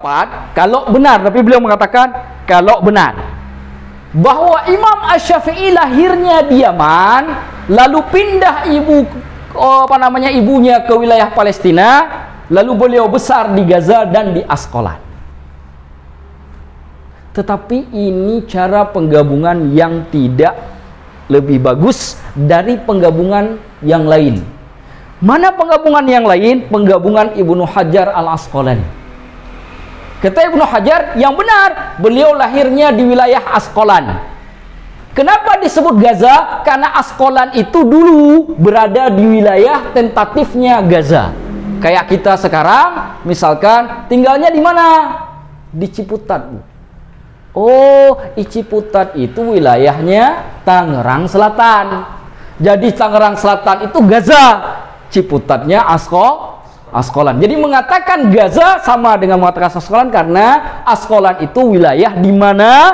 berpendapat kalau benar, tapi beliau mengatakan kalau benar bahwa Imam Asy-Syafi'i lahirnya di Yaman, lalu pindah ibunya ke wilayah Palestina, lalu beliau besar di Gaza dan di Asqalan. Tetapi ini cara penggabungan yang tidak lebih bagus dari penggabungan yang lain. Mana penggabungan yang lain? Penggabungan Ibnu Hajar Al-Asqalani. Kata Ibnu Hajar, yang benar beliau lahirnya di wilayah Asqalan. Kenapa disebut Gaza? Karena Asqalan itu dulu berada di wilayah tentatifnya Gaza. Kayak kita sekarang, misalkan tinggalnya di mana? Di Ciputat. Oh, Ciputat itu wilayahnya Tangerang Selatan. Jadi Tangerang Selatan itu Gaza, Ciputatnya Asqalan. Jadi mengatakan Gaza sama dengan mengatakan Asqalan karena Asqalan itu wilayah di mana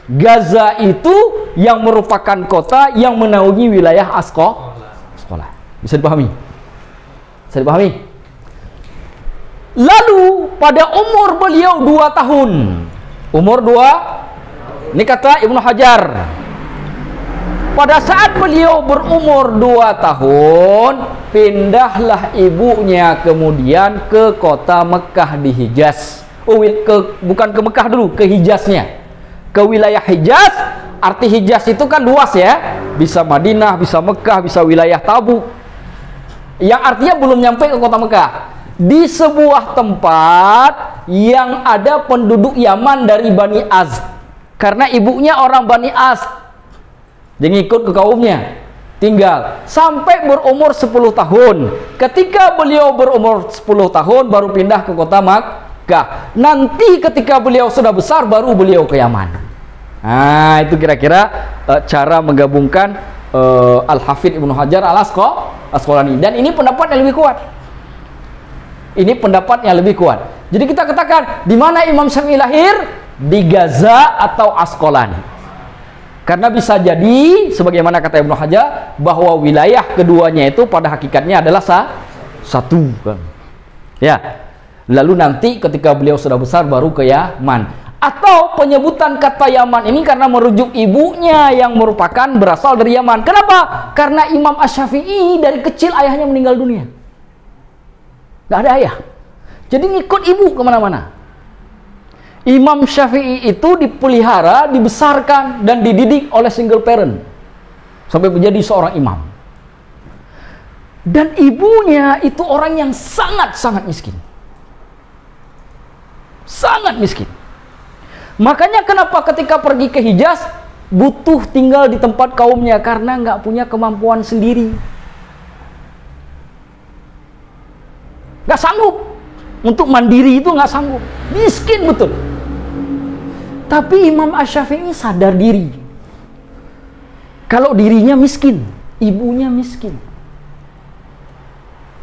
Gaza itu yang merupakan kota yang menaungi wilayah Asqalan. Bisa dipahami? Bisa dipahami? Lalu pada umur beliau 2 tahun. Umur 2, ini kata Ibnu Hajar, pada saat beliau berumur 2 tahun, pindahlah ibunya kemudian ke kota Mekah di Hijaz. Bukan ke Mekah dulu, ke Hijaznya, ke wilayah Hijaz. Arti Hijaz itu kan luas ya, bisa Madinah, bisa Mekah, bisa wilayah Tabuk, yang artinya belum nyampe ke kota Mekah. Di sebuah tempat yang ada penduduk Yaman dari Bani Azd, karena ibunya orang Bani Azd, jadi ngikut ke kaumnya, tinggal sampai berumur 10 tahun. Ketika beliau berumur 10 tahun baru pindah ke kota Makkah. Nanti ketika beliau sudah besar baru beliau ke Yaman. Nah, itu kira-kira cara menggabungkan Al-Hafidz Ibnu Hajar Al-Asqalani. Dan ini pendapat yang lebih kuat. Ini pendapat yang lebih kuat. Jadi kita katakan, di mana Imam Syafi'i lahir? Di Gaza atau Asqalan. Karena bisa jadi, sebagaimana kata Ibnu Hajar, bahwa wilayah keduanya itu pada hakikatnya adalah satu. Ya. Lalu nanti ketika beliau sudah besar baru ke Yaman. Atau penyebutan kata Yaman ini karena merujuk ibunya yang merupakan berasal dari Yaman. Kenapa? Karena Imam Asy-Syafi'i dari kecil ayahnya meninggal dunia. Gak ada ayah, jadi ngikut ibu kemana-mana. Imam Syafi'i itu dipelihara, dibesarkan dan dididik oleh single parent sampai menjadi seorang imam. Dan ibunya itu orang yang sangat-sangat miskin, sangat miskin. Makanya kenapa ketika pergi ke Hijaz butuh tinggal di tempat kaumnya, karena nggak punya kemampuan sendiri. Gak sanggup untuk mandiri, itu gak sanggup, miskin betul. Tapi Imam Asy-Syafi'i sadar diri kalau dirinya miskin, ibunya miskin.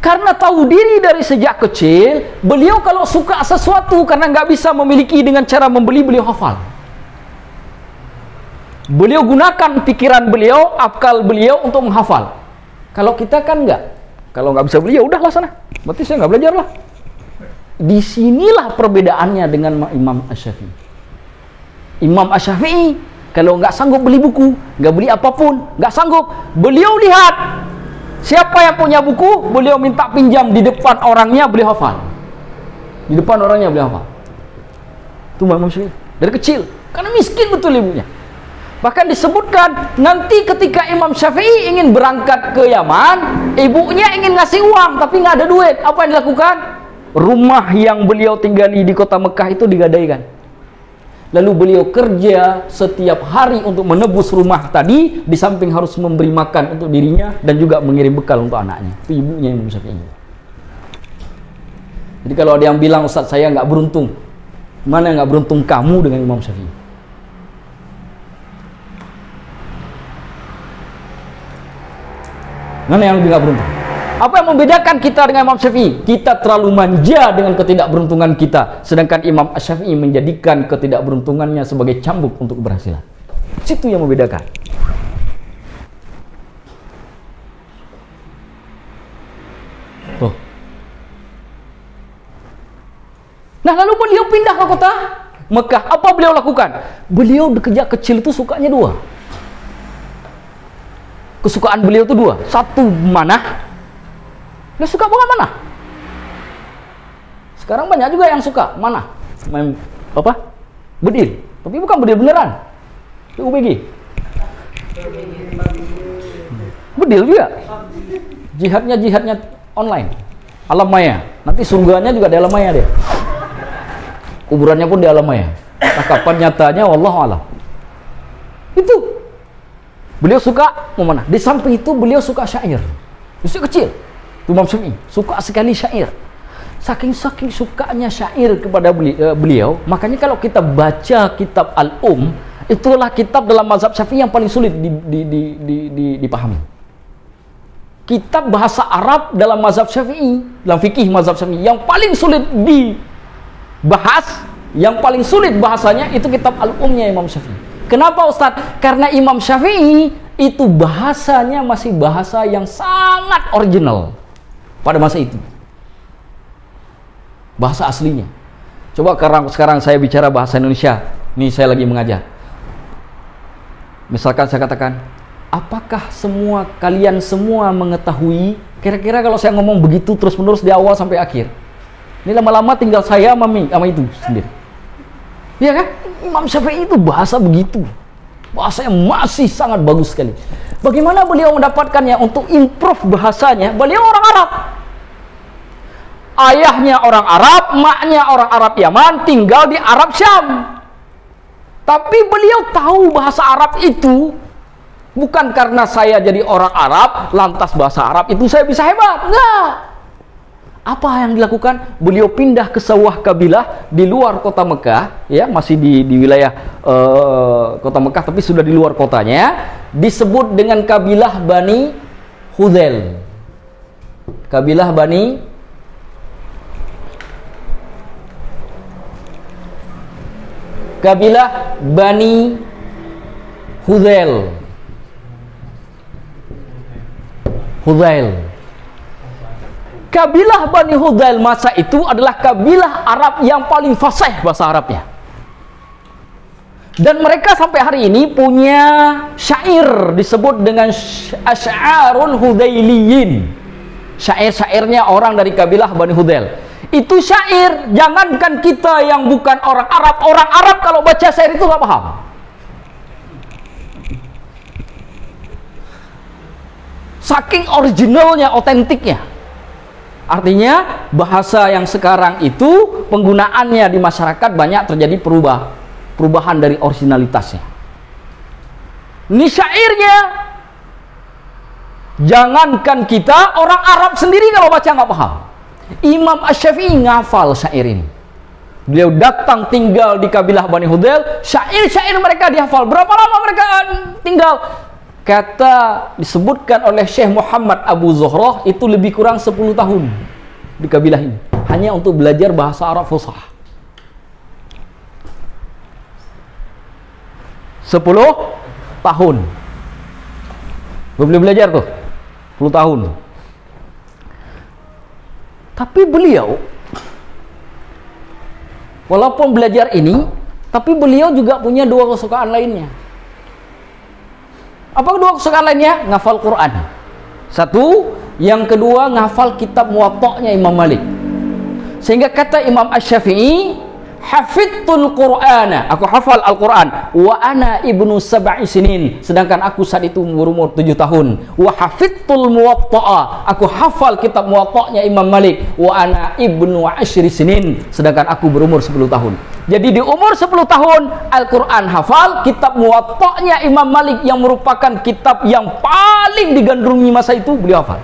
Karena tahu diri dari sejak kecil, beliau kalau suka sesuatu karena gak bisa memiliki dengan cara membeli, beliau hafal. Beliau gunakan pikiran beliau, akal beliau untuk menghafal. Kalau kita kan enggak. Kalau nggak bisa beli, ya udahlah sana. Berarti saya nggak belajar lah. Disinilah perbedaannya dengan Imam Asy-Syafi'i. Imam Asy-Syafi'i kalau nggak sanggup beli buku, nggak beli apapun, nggak sanggup, beliau lihat siapa yang punya buku, beliau minta pinjam di depan orangnya, beliau hafal. Di depan orangnya beliau hafal. Itu Imam Asy-Syafi'i dari kecil, karena miskin betul ibunya. Bahkan disebutkan nanti ketika Imam Syafi'i ingin berangkat ke Yaman, ibunya ingin ngasih uang tapi nggak ada duit. Apa yang dilakukan? Rumah yang beliau tinggali di kota Mekah itu digadaikan. Lalu beliau kerja setiap hari untuk menebus rumah tadi, di samping harus memberi makan untuk dirinya dan juga mengirim bekal untuk anaknya. Itu ibunya Imam Syafi'i. Jadi kalau ada yang bilang, Ustaz saya nggak beruntung, mana nggak beruntung kamu dengan Imam Syafi'i? Mana yang lebih gak beruntung? Apa yang membedakan kita dengan Imam Syafi'i? Kita terlalu manja dengan ketidakberuntungan kita, sedangkan Imam Asy-Syafi'i menjadikan ketidakberuntungannya sebagai cambuk untuk keberhasilan. Situ yang membedakan. Tuh. Nah, lalu beliau pindah ke kota Mekah. Apa beliau lakukan? Beliau sejak kecil itu sukanya dua. Kesukaan beliau itu dua. Satu, manah. Dia suka banget manah. Sekarang banyak juga yang suka manah. Main apa? Bedil. Tapi bukan bedil beneran. UBG. Bedil juga. Jihadnya online. Alam maya. Nanti surganya juga di alam maya dia. Kuburannya pun di alam maya. Nah, kapan nyatanya wallahu a'lam. Itu. Beliau suka memanah. Di samping itu beliau suka syair. Usia kecil. Imam Syafi'i suka sekali syair. Saking sukanya syair kepada beliau, makanya kalau kita baca kitab itulah kitab dalam mazhab Syafi'i yang paling sulit dipahami. Kitab bahasa Arab dalam mazhab Syafi'i, dalam fikih mazhab Syafi'i yang paling sulit dibahas, yang paling sulit bahasanya itu kitab Al-Umnya Imam Syafi'i. Kenapa Ustadz? Karena Imam Syafi'i itu bahasanya masih bahasa yang sangat original pada masa itu. Bahasa aslinya. Coba sekarang saya bicara bahasa Indonesia. Nih saya lagi mengajar. Misalkan saya katakan, apakah kalian semua mengetahui, kira-kira kalau saya ngomong begitu terus-menerus di awal sampai akhir, ini lama-lama tinggal saya sama itu sendiri. Iya kan? Imam Syafi'i itu bahasa begitu. Bahasanya masih sangat bagus sekali. Bagaimana beliau mendapatkannya untuk improve bahasanya? Beliau orang Arab. Ayahnya orang Arab, maknya orang Arab Yaman, tinggal di Arab Syam. Tapi beliau tahu bahasa Arab itu bukan karena saya jadi orang Arab, lantas bahasa Arab itu saya bisa hebat. Enggak. Apa yang dilakukan? Beliau pindah ke sebuah kabilah di luar kota Mekah, ya, masih di wilayah kota Mekah, tapi sudah di luar kotanya, disebut dengan kabilah Bani Hudzail. Kabilah Bani Hudzail. Kabilah Bani Hudzail masa itu adalah kabilah Arab yang paling fasih bahasa Arabnya. Dan mereka sampai hari ini punya syair disebut dengan Asy'arul Hudzailiyin. Syair-syairnya orang dari kabilah Bani Hudzail. Itu syair, jangankan kita yang bukan orang Arab kalau baca syair itu nggak paham. Saking originalnya, otentiknya. Artinya bahasa yang sekarang itu penggunaannya di masyarakat banyak terjadi perubahan dari originalitasnya. Ini syairnya, jangankan kita, orang Arab sendiri kalau baca nggak paham. Imam Asy-Syafi'i ngafal syair ini. Beliau datang tinggal di kabilah Bani Hudzail, syair-syair mereka dihafal. Berapa lama mereka tinggal? Kata disebutkan oleh Syekh Muhammad Abu Zuhrah itu lebih kurang 10 tahun di kabilah ini, hanya untuk belajar bahasa Arab fusah. 10 tahun. Boleh belajar tuh 10 tahun. Tapi beliau walaupun belajar ini, tapi beliau juga punya dua kesukaan lainnya. Apa dua kesukaan lainnya? Ngafal Quran. Satu, yang kedua ngafal kitab Muwatta'nya Imam Malik. Sehingga kata Imam Asy-Syafi'i, hafidtul Qur'ana, aku hafal Al-Quran, wa ana ibnu sab'i sinin, sedangkan aku saat itu berumur 7 tahun. Wa hafidtul Muwatta'a, aku hafal kitab Muwatta'nya Imam Malik, wa ana ibnu 10 sinin, sedangkan aku berumur 10 tahun. Jadi di umur 10 tahun Al-Quran hafal, kitab Muwatta'nya Imam Malik yang merupakan kitab yang paling digandrungi masa itu beliau hafal.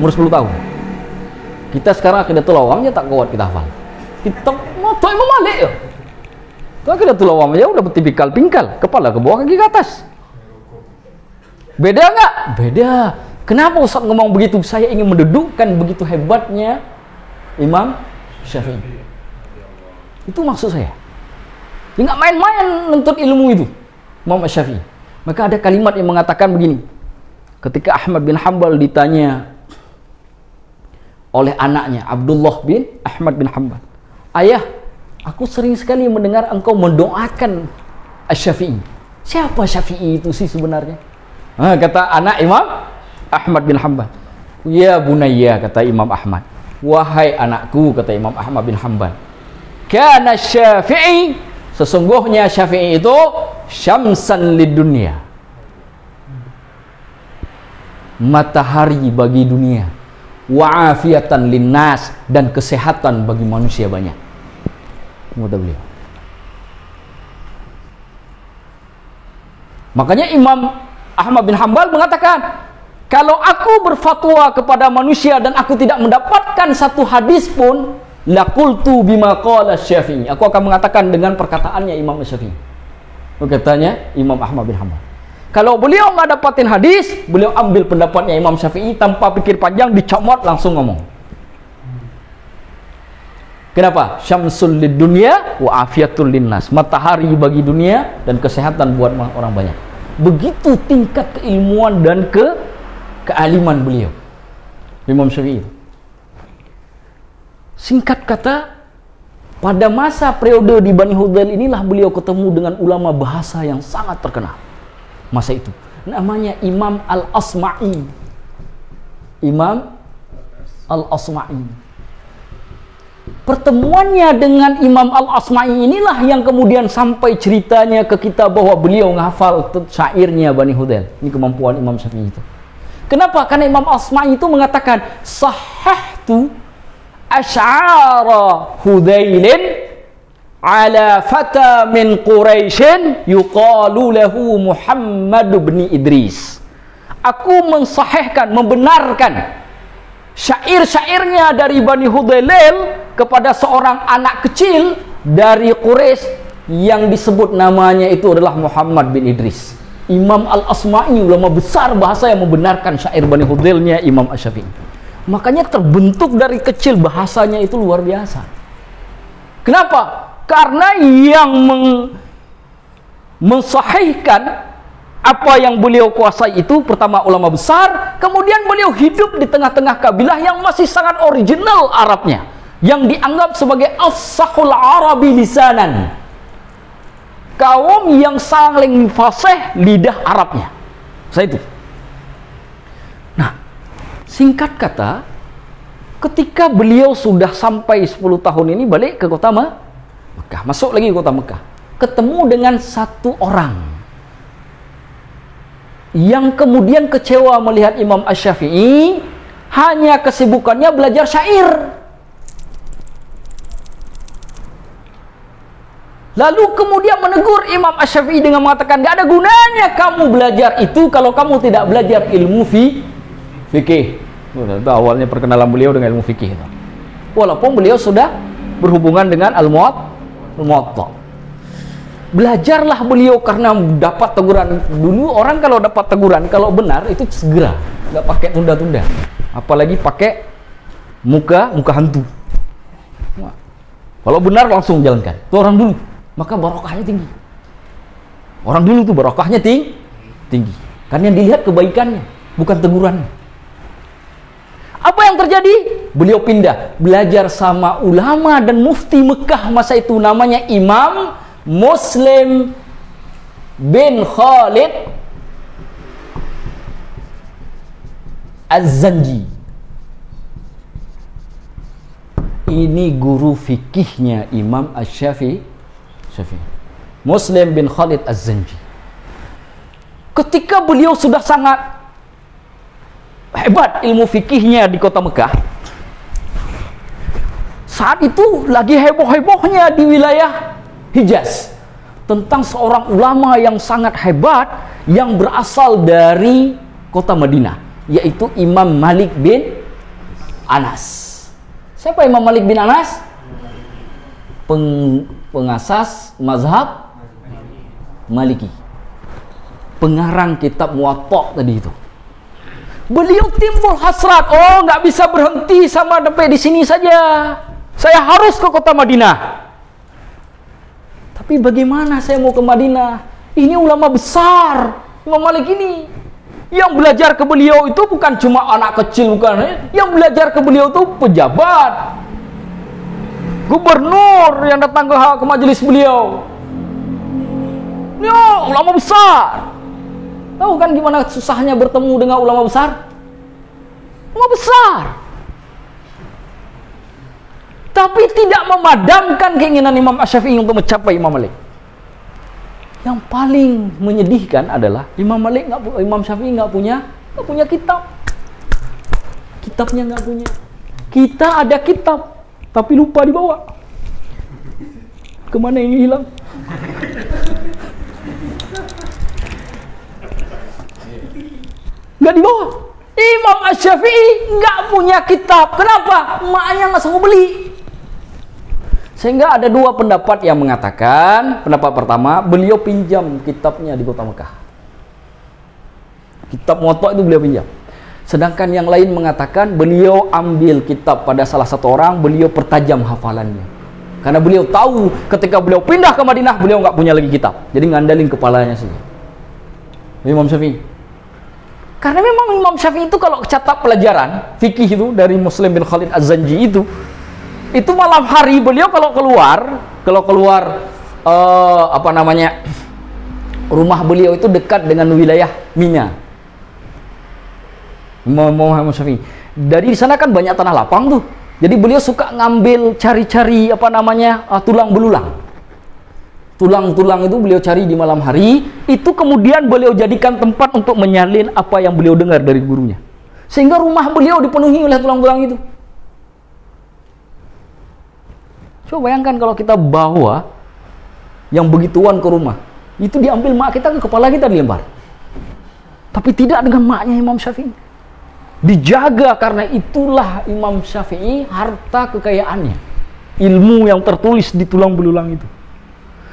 Umur 10 tahun. Kita sekarang Aqidatul Awam tak kuat kita hafal. Kita moto Imam Malik ya. Kalau kita tulang awam ya udah tipikal pingkal, kepala ke bawah, kaki ke atas. Beda nggak? Beda. Kenapa Ustaz ngomong begitu? Saya ingin mendudukkan begitu hebatnya Imam Syafi'i. Itu maksud saya. Dia nggak main-main nuntut ilmu itu, Imam Syafi'i. Maka ada kalimat yang mengatakan begini. Ketika Ahmad bin Hanbal ditanya oleh anaknya Abdullah bin Ahmad bin Hanbal, ayah, aku sering sekali mendengar engkau mendoakan Asy-Syafi'i. Siapa Syafi'i itu sih sebenarnya? Kata anak Imam Ahmad bin Hanbal. Ya bunayya, kata Imam Ahmad. Wahai anakku, kata Imam Ahmad bin Hanbal. Kana Syafi'i, sesungguhnya Syafi'i itu syamsan lid dunya, matahari bagi dunia, wa afiatan linnas, dan kesehatan bagi manusia banyak. Kata beliau. Makanya Imam Ahmad bin Hanbal mengatakan, kalau aku berfatwa kepada manusia dan aku tidak mendapatkan satu hadis pun, laqultu bima qala Syafi'i, aku akan mengatakan dengan perkataannya Imam Syafi'i. Katanya Imam Ahmad bin Hanbal, kalau beliau nggak dapatin hadis, beliau ambil pendapatnya Imam Syafi'i tanpa pikir panjang, dicomot langsung ngomong. Kenapa? Syamsul lid dunya wa afiatul linnas, matahari bagi dunia dan kesehatan buat orang banyak. Begitu tingkat keilmuan dan kealiman beliau, Imam Syafi'i. Singkat kata, pada masa periode di Bani Hudail inilah beliau ketemu dengan ulama bahasa yang sangat terkenal masa itu, namanya Imam Al-Asma'i. Imam Al-Asma'i. Pertemuannya dengan Imam Al-Asma'i inilah yang kemudian sampai ceritanya ke kita bahwa beliau menghafal syairnya Bani Hudail. Ini kemampuan Imam Syafi'i itu. Kenapa? Karena Imam Al-Asma'i itu mengatakan, sahhahtu asy'ara Hudailin ala fata min Quraisyin yuqalu lahu Muhammad bin Idris. Aku mensahihkan, membenarkan syair-syairnya dari Bani Hudail kepada seorang anak kecil dari Quraisy yang disebut namanya itu adalah Muhammad bin Idris. Imam Al-Asma'i, ulama besar bahasa yang membenarkan syair Bani Hudailnya Imam Asy-Syafi'i. Makanya terbentuk dari kecil bahasanya itu luar biasa. Kenapa? Karena yang mensahihkan apa yang beliau kuasai itu pertama ulama besar, kemudian beliau hidup di tengah-tengah kabilah yang masih sangat original Arabnya, yang dianggap sebagai afsahul Arabi lisanan, kaum yang saling fasih lidah Arabnya. Saya itu. Nah, singkat kata, ketika beliau sudah sampai 10 tahun ini balik ke kota Mekah, masuk lagi ke kota Mekah, ketemu dengan satu orang yang kemudian kecewa melihat Imam Asy-Syafi'i hanya kesibukannya belajar syair. Lalu kemudian menegur Imam Asy-Syafi'i dengan mengatakan, tidak ada gunanya kamu belajar itu kalau kamu tidak belajar ilmu fikih. Itu awalnya perkenalan beliau dengan ilmu fikih. Walaupun beliau sudah berhubungan dengan Al-Muwatta. Belajarlah beliau karena dapat teguran. Dulu orang kalau dapat teguran, kalau benar itu segera, nggak pakai tunda-tunda. Apalagi pakai muka hantu. Kalau benar langsung jalankan. Itu orang dulu, maka barokahnya tinggi. Orang dulu tuh barokahnya tinggi. Karena yang dilihat kebaikannya, bukan tegurannya. Apa yang terjadi? Beliau pindah belajar sama ulama dan mufti Mekah masa itu, namanya Imam Muslim bin Khalid Az-Zanji. Ini guru fikihnya Imam Asy-Syafi'i. Muslim bin Khalid Az-Zanji. Ketika beliau sudah sangat hebat ilmu fikihnya di kota Mekah, saat itu lagi heboh-hebohnya di wilayah Hijaz tentang seorang ulama yang sangat hebat yang berasal dari kota Madinah, yaitu Imam Malik bin Anas. Siapa Imam Malik bin Anas? Pengasas mazhab Maliki, pengarang kitab Muwatta tadi itu. Beliau timbul hasrat, oh nggak bisa berhenti sama sampai di sini saja, saya harus ke kota Madinah. Tapi bagaimana saya mau ke Madinah? Ini ulama besar, Imam Malik ini. Yang belajar ke beliau itu bukan cuma anak kecil, bukan. Yang belajar ke beliau itu pejabat. gubernur yang datang ke majelis beliau. Yo, ulama besar. Tahu kan gimana susahnya bertemu dengan ulama besar? Ulama besar. Tapi tidak memadamkan keinginan Imam Asy-Syafi'i untuk mencapai Imam Malik. Yang paling menyedihkan adalah Imam Syafi'i nggak punya kitab. Kitabnya nggak punya. Kita ada kitab, tapi lupa dibawa. Kemana ini hilang? Nggak dibawa. Imam Asy-Syafi'i nggak punya kitab. Kenapa? Maknya nggak sanggup beli. Sehingga ada dua pendapat yang mengatakan, pendapat pertama, beliau pinjam kitabnya di kota Mekah. Kitab Muwatta itu beliau pinjam. Sedangkan yang lain mengatakan beliau ambil kitab pada salah satu orang, beliau pertajam hafalannya. Karena beliau tahu ketika beliau pindah ke Madinah, beliau nggak punya lagi kitab. Jadi ngandalin kepalanya saja. Imam Syafi'i. Karena memang Imam Syafi'i itu kalau catat pelajaran fikih itu dari Muslim bin Khalid Az-Zanji itu malam hari beliau kalau keluar rumah beliau itu dekat dengan wilayah Mina. Muhammad Syafi'i. Dari sana kan banyak tanah lapang tuh. Jadi beliau suka ngambil cari-cari tulang belulang. Tulang-tulang itu beliau cari di malam hari, itu kemudian beliau jadikan tempat untuk menyalin apa yang beliau dengar dari gurunya. Sehingga rumah beliau dipenuhi oleh tulang-tulang itu. Coba bayangkan kalau kita bawa yang begituan ke rumah, itu diambil mak kita, ke kepala kita dilempar. Tapi tidak dengan maknya Imam Syafi'i. Dijaga, karena itulah Imam Syafi'i harta kekayaannya. Ilmu yang tertulis di tulang belulang itu.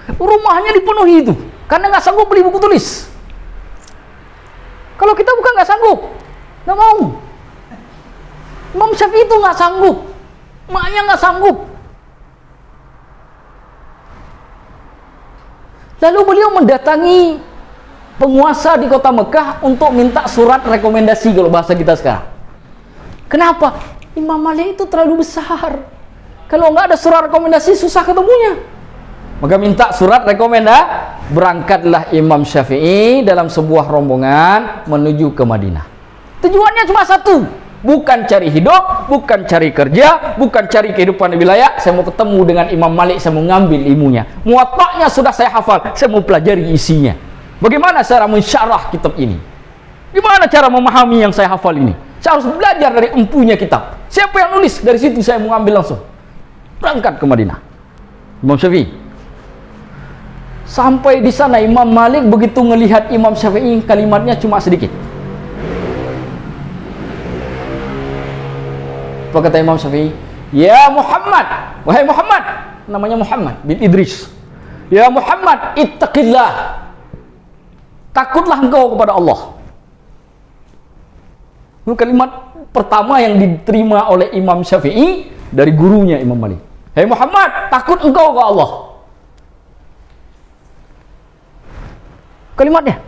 Rumahnya dipenuhi itu, karena nggak sanggup beli buku tulis. Kalau kita bukan nggak sanggup, nggak mau. Imam Syafi'i itu nggak sanggup, maknya nggak sanggup. Lalu beliau mendatangi penguasa di kota Mekah untuk minta surat rekomendasi, kalau bahasa kita sekarang. Kenapa? Imam Malik itu terlalu besar. Kalau nggak ada surat rekomendasi, susah ketemunya. Maka minta surat rekomendasi. Berangkatlah Imam Syafi'i dalam sebuah rombongan menuju ke Madinah. Tujuannya cuma satu. Bukan cari hidup, bukan cari kerja, bukan cari kehidupan di wilayah. Saya mau ketemu dengan Imam Malik, saya mau ngambil ilmunya. Muwatta'nya sudah saya hafal, saya mau pelajari isinya. Bagaimana cara mensyarah kitab ini? Gimana cara memahami yang saya hafal ini? Saya harus belajar dari empunya kitab. Siapa yang nulis? Dari situ saya mau ambil langsung. Berangkat ke Madinah. Imam Syafi'i. Sampai di sana Imam Malik begitu melihat Imam Syafi'i, kalimatnya cuma sedikit. Apa kata Imam Syafi'i? Ya Muhammad, wahai Muhammad, namanya Muhammad bin Idris. Ya Muhammad, ittaqillah. Takutlah engkau kepada Allah. Itu kalimat pertama yang diterima oleh Imam Syafi'i dari gurunya Imam Malik. Hei Muhammad, takut engkau kepada Allah. Kalimatnya.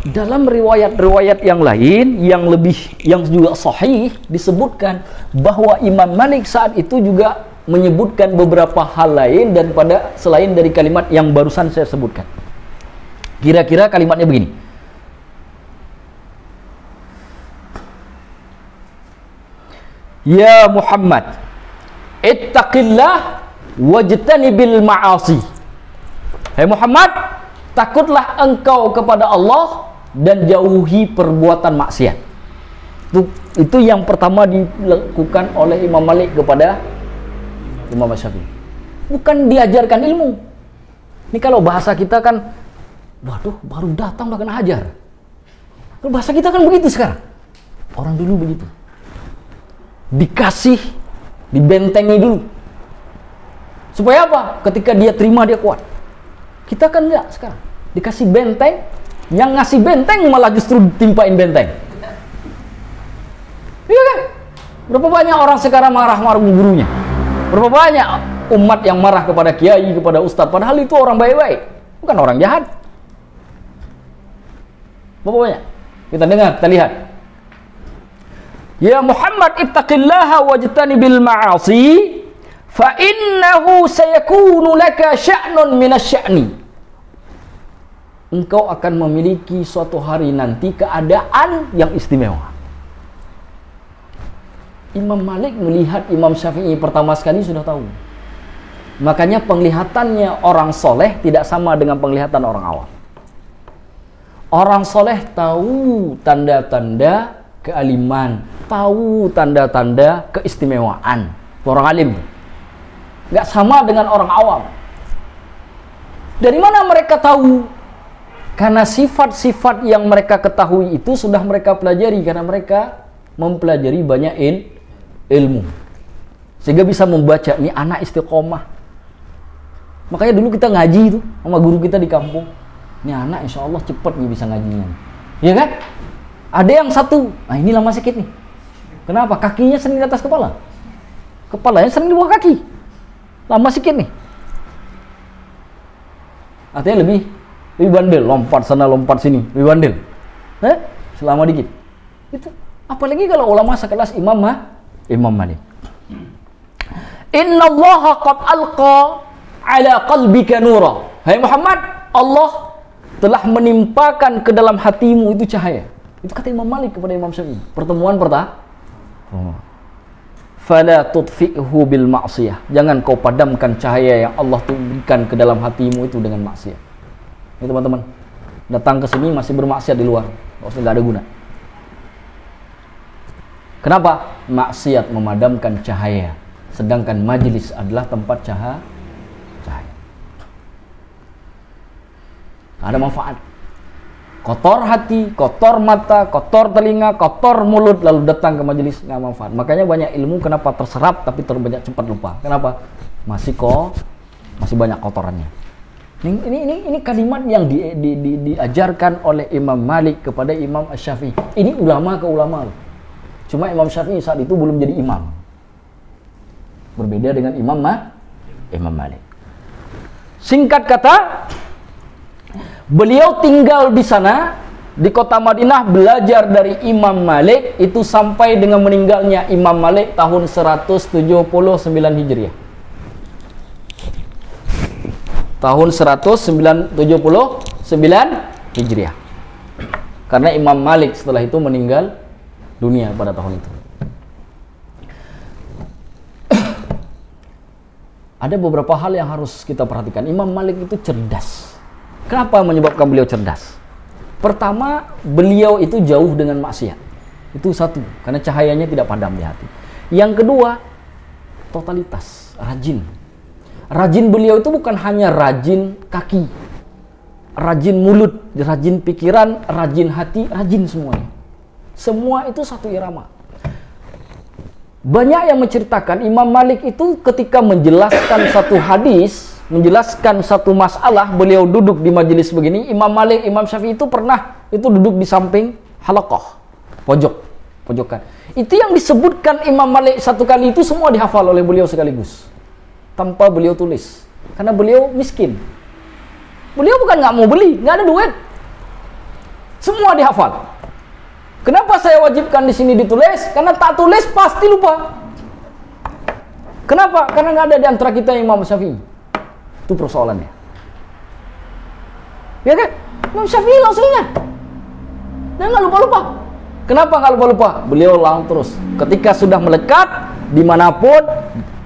Dalam riwayat-riwayat yang lain yang juga sahih disebutkan bahwa Imam Malik saat itu juga menyebutkan beberapa hal lain dan selain dari kalimat yang barusan saya sebutkan. Kira-kira kalimatnya begini. Ya Muhammad, ittaqillah wajtanibil ma'asi. Hai Muhammad, takutlah engkau kepada Allah dan jauhi perbuatan maksiat. Itu yang pertama dilakukan oleh Imam Malik kepada Imam Syafi'i. Bukan diajarkan ilmu. Ini kalau bahasa kita kan, waduh, baru datang udah kena hajar. Kalau bahasa kita kan begitu sekarang. Orang dulu begitu. Dikasih, dibentengi dulu. Supaya apa? Ketika dia terima, dia kuat. Kita kan enggak sekarang. Dikasih benteng, yang ngasih benteng malah justru ditimpain benteng. Iya kan? Berapa banyak orang sekarang marah-marah gurunya? Berapa banyak umat yang marah kepada kiai, kepada ustadz, padahal itu orang baik-baik, bukan orang jahat. Berapa banyak? Kita dengar, kita lihat. Ya Muhammad, ittaqillaha wajtanibil ma'asi fa innahu sayakunu laka sya'nun minasya'ni. Engkau akan memiliki suatu hari nanti keadaan yang istimewa. Imam Malik melihat Imam Syafi'i pertama sekali sudah tahu. Makanya penglihatannya orang soleh tidak sama dengan penglihatan orang awam. Orang soleh tahu tanda-tanda kealiman, tahu tanda-tanda keistimewaan. Orang alim nggak sama dengan orang awam. Dari mana mereka tahu? Karena sifat-sifat yang mereka ketahui itu sudah mereka pelajari, karena mereka mempelajari banyak ilmu, sehingga bisa membaca nih anak istiqomah. Makanya dulu kita ngaji itu sama guru kita di kampung, nih anak insya Allah cepat nih bisa ngajinya, ya kan? Ada yang satu, nah ini lama sakit nih. Kenapa? Kakinya sering di atas kepala, kepalanya sering di bawah kaki, lama sakit nih. Artinya lebih bandel, lompat sana lompat sini, lebih bandel. Selama dikit. Itu apalagi kalau ulama sekelas Imam Malik. Inna Allah qad alqa ala qalbika nura. Hai Muhammad, Allah telah menimpakan ke dalam hatimu itu cahaya. Itu kata Imam Malik kepada Imam Syafi'i. Pertemuan pertama. Fala tudfi'hu bil ma'siyah. Jangan kau padamkan cahaya yang Allah berikan ke dalam hatimu itu dengan maksiat. Ini teman-teman, datang ke sini masih bermaksiat di luar, nggak ada guna. Kenapa? Maksiat memadamkan cahaya, sedangkan majelis adalah tempat cahaya. Ada manfaat. Kotor hati, kotor mata, kotor telinga, kotor mulut, lalu datang ke majelis nggak manfaat. Makanya banyak ilmu kenapa terserap tapi terbanyak cepat lupa. Kenapa? Masih banyak kotorannya. Ini kalimat yang diajarkan oleh Imam Malik kepada Imam Syafi'i. Ini ulama ke ulama. Cuma Imam Syafi'i saat itu belum jadi imam. Berbeda dengan Imam Malik. Singkat kata, beliau tinggal di sana, di kota Madinah, belajar dari Imam Malik itu sampai dengan meninggalnya Imam Malik tahun 179 Hijriah. Tahun 179 Hijriah. Karena Imam Malik setelah itu meninggal dunia pada tahun itu. Ada beberapa hal yang harus kita perhatikan. Imam Malik itu cerdas. Kenapa menyebabkan beliau cerdas? Pertama, beliau itu jauh dengan maksiat. Itu satu, karena cahayanya tidak padam di hati. Yang kedua, totalitas, rajin. Rajin beliau itu bukan hanya rajin kaki, rajin mulut, rajin pikiran, rajin hati, rajin semuanya. Semua itu satu irama. Banyak yang menceritakan Imam Malik itu ketika menjelaskan satu hadis, menjelaskan satu masalah, beliau duduk di majelis begini. Imam Malik, Imam Syafi'i itu pernah itu duduk di samping halaqah, pojokan. Itu yang disebutkan Imam Malik satu kali itu semua dihafal oleh beliau sekaligus, tanpa beliau tulis, karena beliau miskin. Beliau bukan nggak mau beli, nggak ada duit, semua dihafal. Kenapa saya wajibkan di sini ditulis? Karena tak tulis pasti lupa. Kenapa? Karena nggak ada di antara kita Imam Syafi'i. Itu persoalannya. Ya kan? Imam Syafi'i langsung ingat. Dia nggak lupa-lupa. Kenapa nggak lupa-lupa? Beliau ulang terus. Ketika sudah melekat, dimanapun,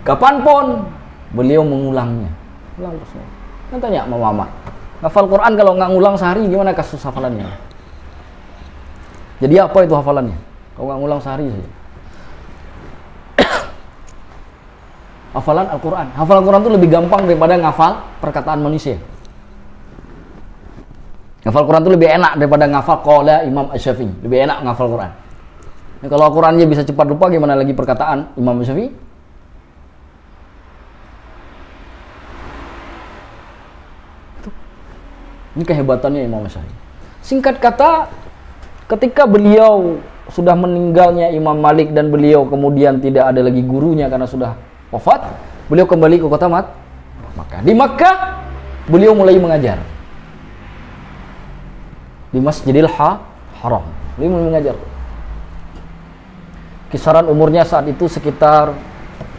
kapanpun, beliau mengulangnya. Ulang terus. Kan tanya sama mama, hafal Quran kalau nggak ngulang sehari gimana kasus hafalannya? Jadi apa itu hafalannya? Kalau nggak ngulang sehari saja. Hafalan Al-Quran. Hafalan Al-Quran itu lebih gampang daripada ngafal perkataan manusia. Ngafal Quran itu lebih enak daripada ngafal qala Imam Syafi'i. Lebih enak ngafal Quran. Nah, kalau Al-Qurannya bisa cepat lupa, gimana lagi perkataan Imam Syafi'i? Ini kehebatannya Imam Syafi'i. Singkat kata, ketika beliau sudah meninggalnya Imam Malik dan beliau kemudian tidak ada lagi gurunya karena sudah wafat, beliau kembali ke kota Makkah. Di Makkah beliau mulai mengajar di Masjidil Haram. Beliau mulai mengajar. Kisaran umurnya saat itu sekitar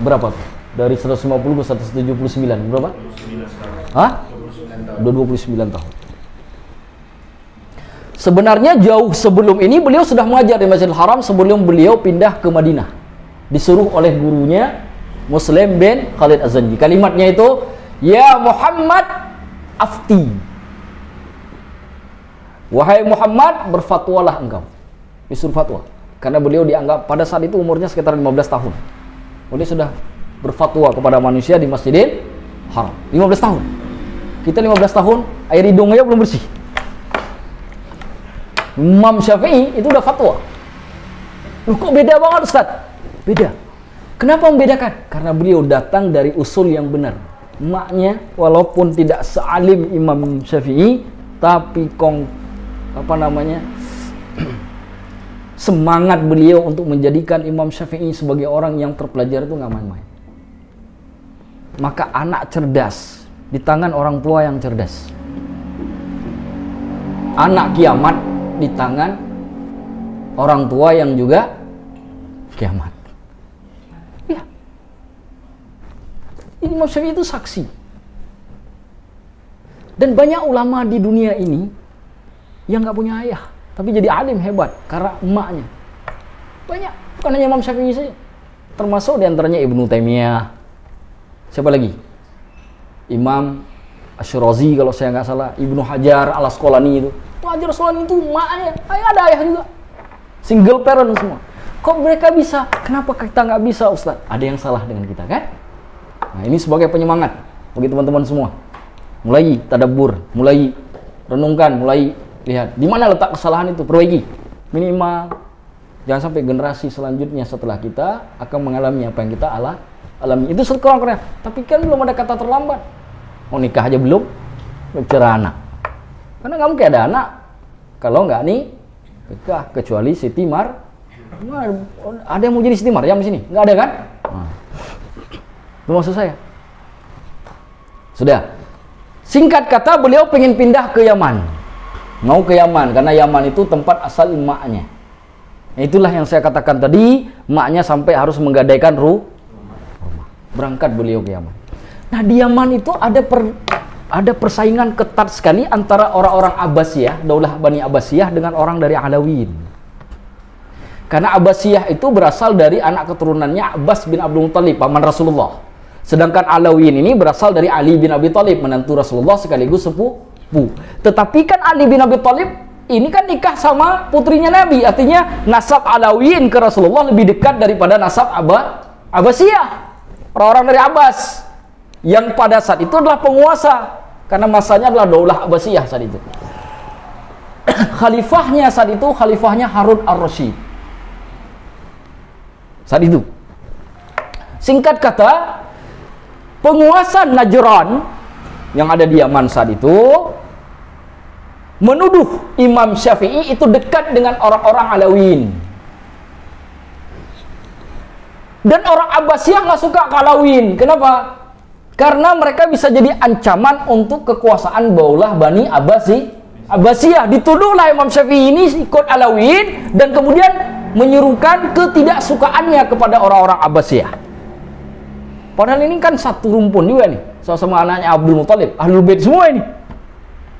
berapa tuh? Dari 150 ke 179 berapa? 29 tahun. Hah? Udah 29 tahun. Sebenarnya jauh sebelum ini beliau sudah mengajar di Masjidil Haram sebelum beliau pindah ke Madinah. Disuruh oleh gurunya Muslim bin Khalid Az-Zanji. Kalimatnya itu, ya Muhammad afti. Wahai Muhammad, berfatwalah engkau. Disuruh fatwa. Karena beliau dianggap pada saat itu umurnya sekitar 15 tahun. Beliau sudah berfatwa kepada manusia di Masjidil Haram. 15 tahun. Kita 15 tahun, air hidung aja belum bersih. Imam Syafi'i itu udah fatwa. Loh, kok beda banget Ustaz? Beda. Kenapa membedakan? Karena beliau datang dari usul yang benar. Maknya walaupun tidak sealim Imam Syafi'i, tapi semangat beliau untuk menjadikan Imam Syafi'i sebagai orang yang terpelajar itu nggak main-main. Maka anak cerdas di tangan orang tua yang cerdas. Anak kiamat di tangan orang tua yang juga kiamat. Ya. Imam Syafi'i itu saksi. Dan banyak ulama di dunia ini yang nggak punya ayah, tapi jadi alim hebat karena emaknya. Banyak, bukan hanya Imam Syafi'i saja. Termasuk diantaranya Ibnu Taimiyah. Siapa lagi? Imam Asy-Syirazi kalau saya nggak salah, Ibnu Hajar Al-Asqalani itu. Hajar Al-Asqalani itu emaknya, ada ayah juga. Single parent semua. Kok mereka bisa? Kenapa kita nggak bisa, Ustaz? Ada yang salah dengan kita, kan? Nah, ini sebagai penyemangat bagi teman-teman semua. Mulai tadabbur, mulai renungkan, mulai lihat di mana letak kesalahan itu, perbaiki. Minimal jangan sampai generasi selanjutnya setelah kita akan mengalami apa yang kita alami. Itu sekurang-kurangnya. Tapi kan belum ada kata terlambat. Mau nikah aja belum bicara anak. Karena nggak mungkin ada anak kalau nggak nih nikah, kecuali Siti Mar. Ada yang mau jadi Siti Maryam di sini? Nggak ada kan? Nah. Itu maksud saya. Sudah. Singkat kata, beliau pengen pindah ke Yaman. Mau ke Yaman karena Yaman itu tempat asal emaknya. Itulah yang saya katakan tadi, emaknya sampai harus menggadaikan rumah. Berangkat beliau ke Yaman. Nah, di Yaman itu ada persaingan ketat sekali antara orang-orang Abbasiyah, Daulah Bani Abbasiyah dengan orang dari Alawiyyin. Karena Abbasiyah itu berasal dari anak keturunannya Abbas bin Abdul Muttalib, paman Rasulullah. Sedangkan Alawiyyin ini berasal dari Ali bin Abi Thalib, menantu Rasulullah sekaligus sepupu. Tetapi kan Ali bin Abi Thalib ini kan nikah sama putrinya Nabi, artinya nasab Alawiyyin ke Rasulullah lebih dekat daripada nasab Abbasiyah. Orang-orang dari Abbas yang pada saat itu adalah penguasa, karena masanya adalah Daulah Abbasiyah saat itu. Khalifahnya saat itu khalifahnya Harun Ar-Rasyid. Saat itu. Singkat kata, penguasa Najran yang ada di Yaman saat itu menuduh Imam Syafi'i itu dekat dengan orang-orang Alawiyyin. Dan orang Abbasiyah nggak suka Alawiyyin. Kenapa? Karena mereka bisa jadi ancaman untuk kekuasaan Daulah Bani Abbasiyah. Dituduhlah Imam Syafi'i ini ikut Alawiyyin dan kemudian menyerukan ketidaksukaannya kepada orang-orang Abbasiyah. Padahal ini kan satu rumpun juga nih, sama-sama anaknya Abdul Muthalib, Ahlul Bait semua ini.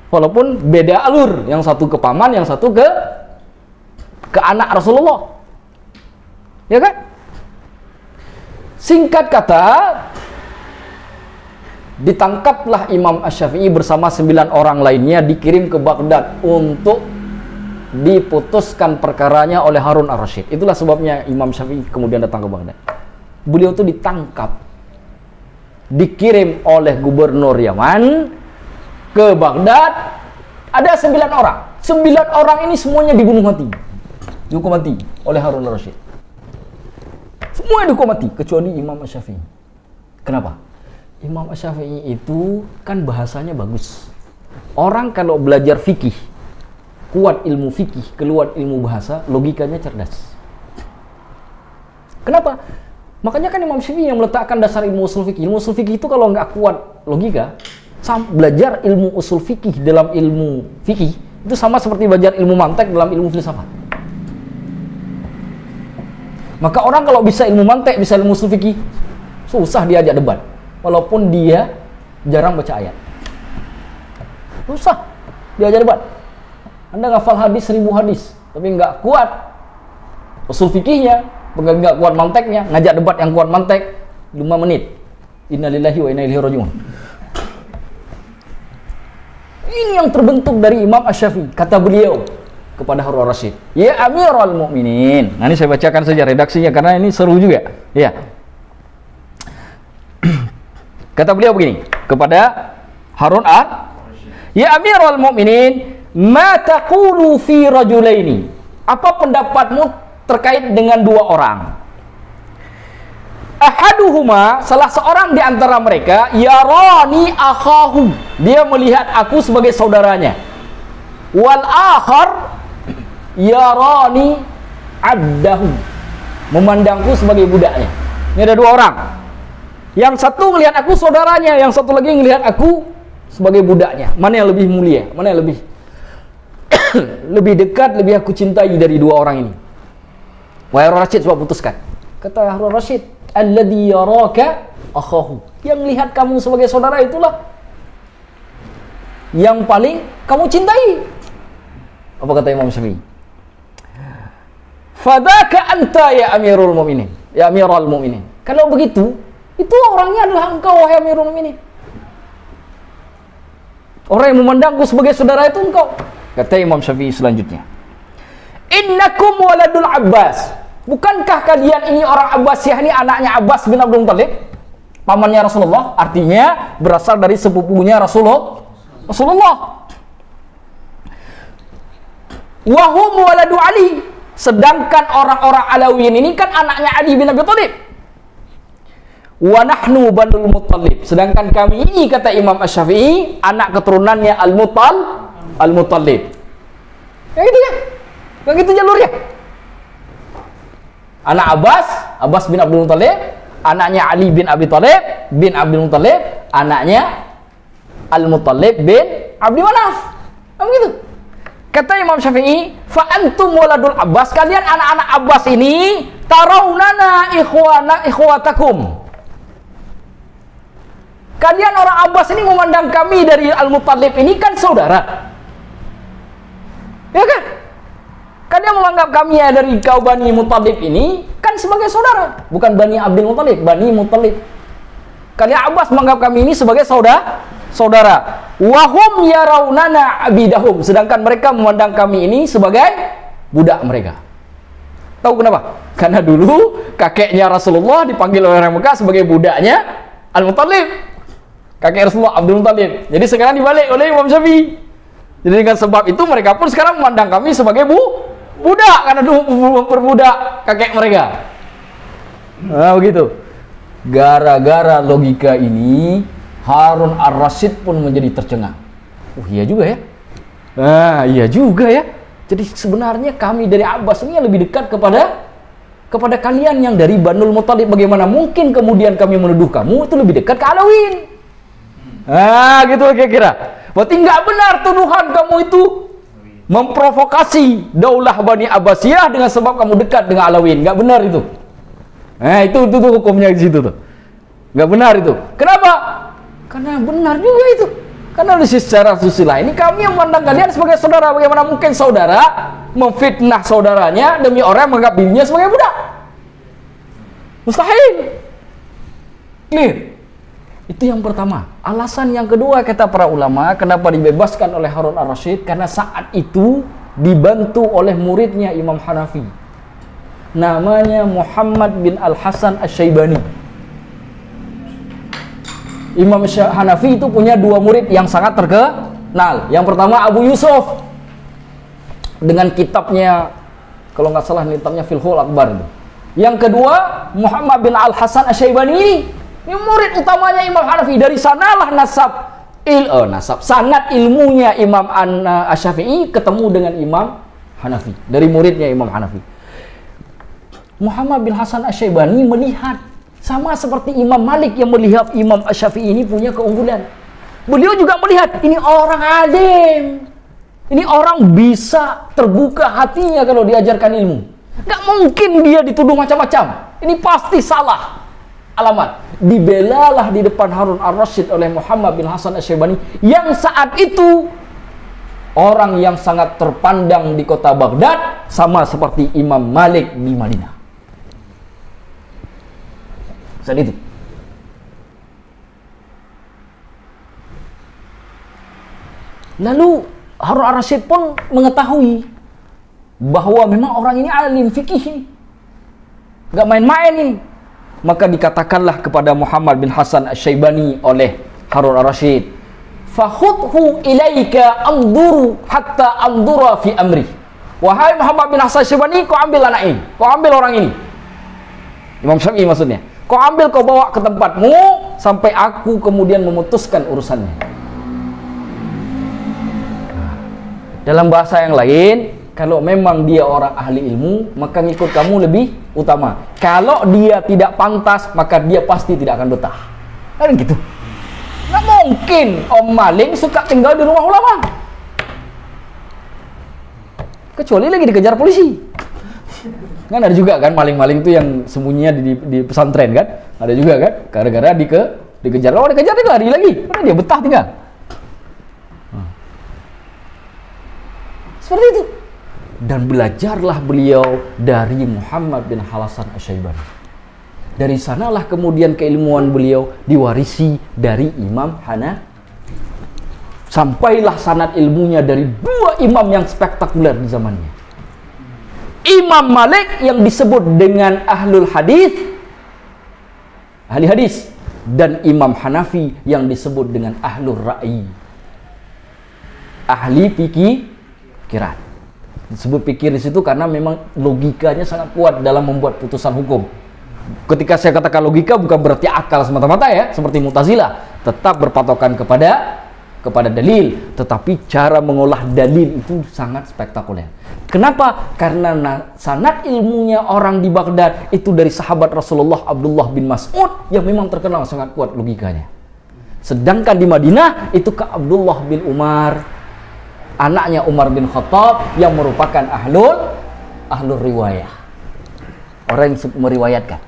Walaupun beda alur, yang satu ke paman, yang satu ke anak Rasulullah. Ya kan? Singkat kata, ditangkaplah Imam Asy-Syafi'i bersama 9 orang lainnya, dikirim ke Baghdad untuk diputuskan perkaranya oleh Harun Ar-Rasyid. Itulah sebabnya Imam Syafi'i kemudian datang ke Baghdad. Beliau itu ditangkap, dikirim oleh gubernur Yaman ke Baghdad. Ada 9 orang. 9 orang ini semuanya dibunuh mati, dihukum mati oleh Harun Ar-Rasyid. Semua dihukum mati kecuali Imam Asy-Syafi'i. Kenapa? Imam Asy-Syafi'i itu kan bahasanya bagus. Orang kalau belajar fikih, kuat ilmu fikih, keluar ilmu bahasa, logikanya cerdas. Kenapa? Makanya kan Imam Syafi'i yang meletakkan dasar ilmu usul fikih. Ilmu usul fikih itu kalau nggak kuat logika, belajar ilmu usul fikih dalam ilmu fikih itu sama seperti belajar ilmu mantek dalam ilmu filsafat. Maka orang kalau bisa ilmu mantek, bisa ilmu usul fikih, susah diajak debat. Walaupun dia jarang baca ayat. Susah diajak debat. Anda ngafal hadis 1000 hadis, tapi nggak kuat usul fikihnya, nggak kuat manteknya, ngajak debat yang kuat mantek 5 menit. Innalillahi wa inna ilaihi raji'un. Ini yang terbentuk dari Imam Asy-Syafi'i. Kata beliau kepada Harun Ar-Rasyid, ya Amirul Mukminin. Nah, ini saya bacakan saja redaksinya karena ini seru juga. Ya. Kata beliau begini kepada Harun ya Amirul Mukminin, ma taqulu fi rajulaini? Apa pendapatmu terkait dengan 2 orang? Ahaduhuma, salah seorang di antara mereka, yarani akhahu, dia melihat aku sebagai saudaranya. Wal akhar yarani abdahu, memandangku sebagai budaknya. Ini ada 2 orang. Yang satu melihat aku saudaranya, yang satu lagi melihat aku sebagai budaknya. Mana yang lebih mulia? Mana yang lebih lebih dekat, lebih aku cintai dari 2 orang ini? Wahai Harun Rasyid, coba putuskan. Kata Harun Rasyid, alladhi yaraka akhahu, yang melihat kamu sebagai saudara itulah yang paling kamu cintai. Apa kata Imam Syafi'i? Fadaka anta ya Amirul Mukminin, ya Amirul Mukminin. Kalau begitu, itu orangnya adalah engkau, wahai Amirul Mukminin. Orang yang memandangku sebagai saudara itu engkau. Kata Imam Syafi'i selanjutnya, innakum waladul Abbas. Bukankah kalian ini orang Abbasiyah, ini anaknya Abbas bin Abdul Muttalib, pamannya Rasulullah, artinya berasal dari sepupunya Rasulullah. Wahum waladu Ali, sedangkan orang-orang Alawiyin ini kan anaknya Ali bin Abi Thalib. Wa nahnu banul Muttalib, sedangkan kami ini, kata Imam Asy-Syafi'i, anak keturunannya Al-Muttalib. Kayak gitu ya, kayak gitu jalurnya. Anak Abbas bin Abdul Muttalib, anaknya Ali bin Abi Thalib bin Abdul Muttalib, anaknya Al-Muttalib bin Abdi Manaf. Begitu. Kata Imam Syafi'i, fa antum waladul Abbas, kalian anak-anak Abbas ini, tarawnana ikhwatakum. Kalian orang Abbas ini memandang kami dari Al-Muttalib ini kan saudara. Ya kan? Kalian menganggap kami ya dari kaum Bani Muttalib ini kan sebagai saudara, bukan Bani Abdul Muttalib, Bani Muttalib. Kalian Abbas menganggap kami ini sebagai saudara. Wahum yarawnana abidahum, sedangkan mereka memandang kami ini sebagai budak mereka. Tahu kenapa? Karena dulu kakeknya Rasulullah dipanggil oleh orang Mekah sebagai budaknya Al-Muttalib, kakek Rasulullah Abdul Muttalib. Jadi sekarang dibalik oleh Imam Syafi'i. Jadi dengan sebab itu mereka pun sekarang memandang kami sebagai budak, karena dulu memperbudak kakek mereka. Nah begitu. Gara-gara logika ini, Harun Ar-Rasyid pun menjadi tercengang. Oh iya juga ya. Nah iya juga ya. Jadi sebenarnya kami dari Abbas ini lebih dekat kepada kalian yang dari Banul Muttalib. Bagaimana mungkin kemudian kami menuduh kamu itu lebih dekat ke Alawin? Nah gitu kira-kira. Berarti nggak benar tuduhan kamu itu memprovokasi daulah Bani Abbasiyah dengan sebab kamu dekat dengan Alawin. Nggak benar itu. Nah itu hukumnya di situ tuh. Nggak benar itu. Kenapa? Karena benar juga itu. Karena secara susila ini kami yang memandang kalian sebagai saudara. Bagaimana mungkin saudara memfitnah saudaranya demi orang yang menganggap dirinya sebagai budak? Mustahil. Clear. Itu yang pertama. Alasan yang kedua, kata para ulama, kenapa dibebaskan oleh Harun Ar-Rasyid, karena saat itu dibantu oleh muridnya Imam Hanafi, namanya Muhammad bin Al-Hasan Asy-Syaibani. Imam Hanafi itu punya 2 murid yang sangat terkenal. Yang pertama Abu Yusuf dengan kitabnya, kalau nggak salah kitabnya Fiqhul Akbar. Yang kedua Muhammad bin Al-Hasan Asy-Syaibani. Ini murid utamanya Imam Hanafi. Dari sanalah sanad ilmunya Imam Asy-Syafi'i ketemu dengan Imam Hanafi, dari muridnya Imam Hanafi. Muhammad bin Hasan Asy-Syaibani melihat sama seperti Imam Malik yang melihat Imam Asy-Syafi'i ini punya keunggulan. Beliau juga melihat ini orang alim, ini orang bisa terbuka hatinya kalau diajarkan ilmu. Gak mungkin dia dituduh macam-macam. Ini pasti salah. alamat. Dibelalah di depan Harun ar-Rasyid oleh Muhammad bin Hasan Asy-Syaibani yang saat itu orang yang sangat terpandang di kota Baghdad, sama seperti Imam Malik di Madinah. Saat itu. Lalu Harun ar-Rasyid pun mengetahui bahwa memang orang ini alim fikih, gak main-main ini. Maka dikatakanlah kepada Muhammad bin Hasan Asy-Syaibani oleh Harun ar-Rasyid, "Fakhudhu ilaika anzuru hatta anzura fi amri." Wahai Muhammad bin Hasan Asy-Syaibani, kau ambil anak ini, kau ambil orang ini. Imam Syafi'i maksudnya. Kau ambil, kau bawa ke tempatmu sampai aku kemudian memutuskan urusannya. Dalam bahasa yang lain, kalau memang dia orang ahli ilmu, maka ngikut kamu lebih utama. Kalau dia tidak pantas, maka dia pasti tidak akan betah. Kan gitu. Nggak mungkin Om Maling suka tinggal di rumah ulama. Kecuali lagi dikejar polisi. Kan ada juga kan maling-maling itu yang sembunyinya di pesantren kan? Ada juga kan? Gara-gara dikejar. Kalau dikejar dia lari lagi. Karena dia betah tinggal. Seperti itu. Dan belajarlah beliau dari Muhammad bin Hasan Asy-Syaibani. Dari sanalah kemudian keilmuan beliau diwarisi dari Imam Hanafi. Sampailah sanad ilmunya dari dua imam yang spektakuler di zamannya. Imam Malik yang disebut dengan ahlul hadis, ahli hadis, dan Imam Hanafi yang disebut dengan ahlul ra'i, ahli pikiran. Disebut pikir di situ karena memang logikanya sangat kuat dalam membuat putusan hukum. Ketika saya katakan logika bukan berarti akal semata-mata ya, seperti Mu'tazilah, tetap berpatokan kepada dalil, tetapi cara mengolah dalil itu sangat spektakuler. Kenapa? Karena sanad ilmunya orang di Baghdad itu dari sahabat Rasulullah Abdullah bin Mas'ud yang memang terkenal sangat kuat logikanya. Sedangkan di Madinah itu ke Abdullah bin Umar, anaknya Umar bin Khattab yang merupakan ahlul riwayah, orang yang meriwayatkan.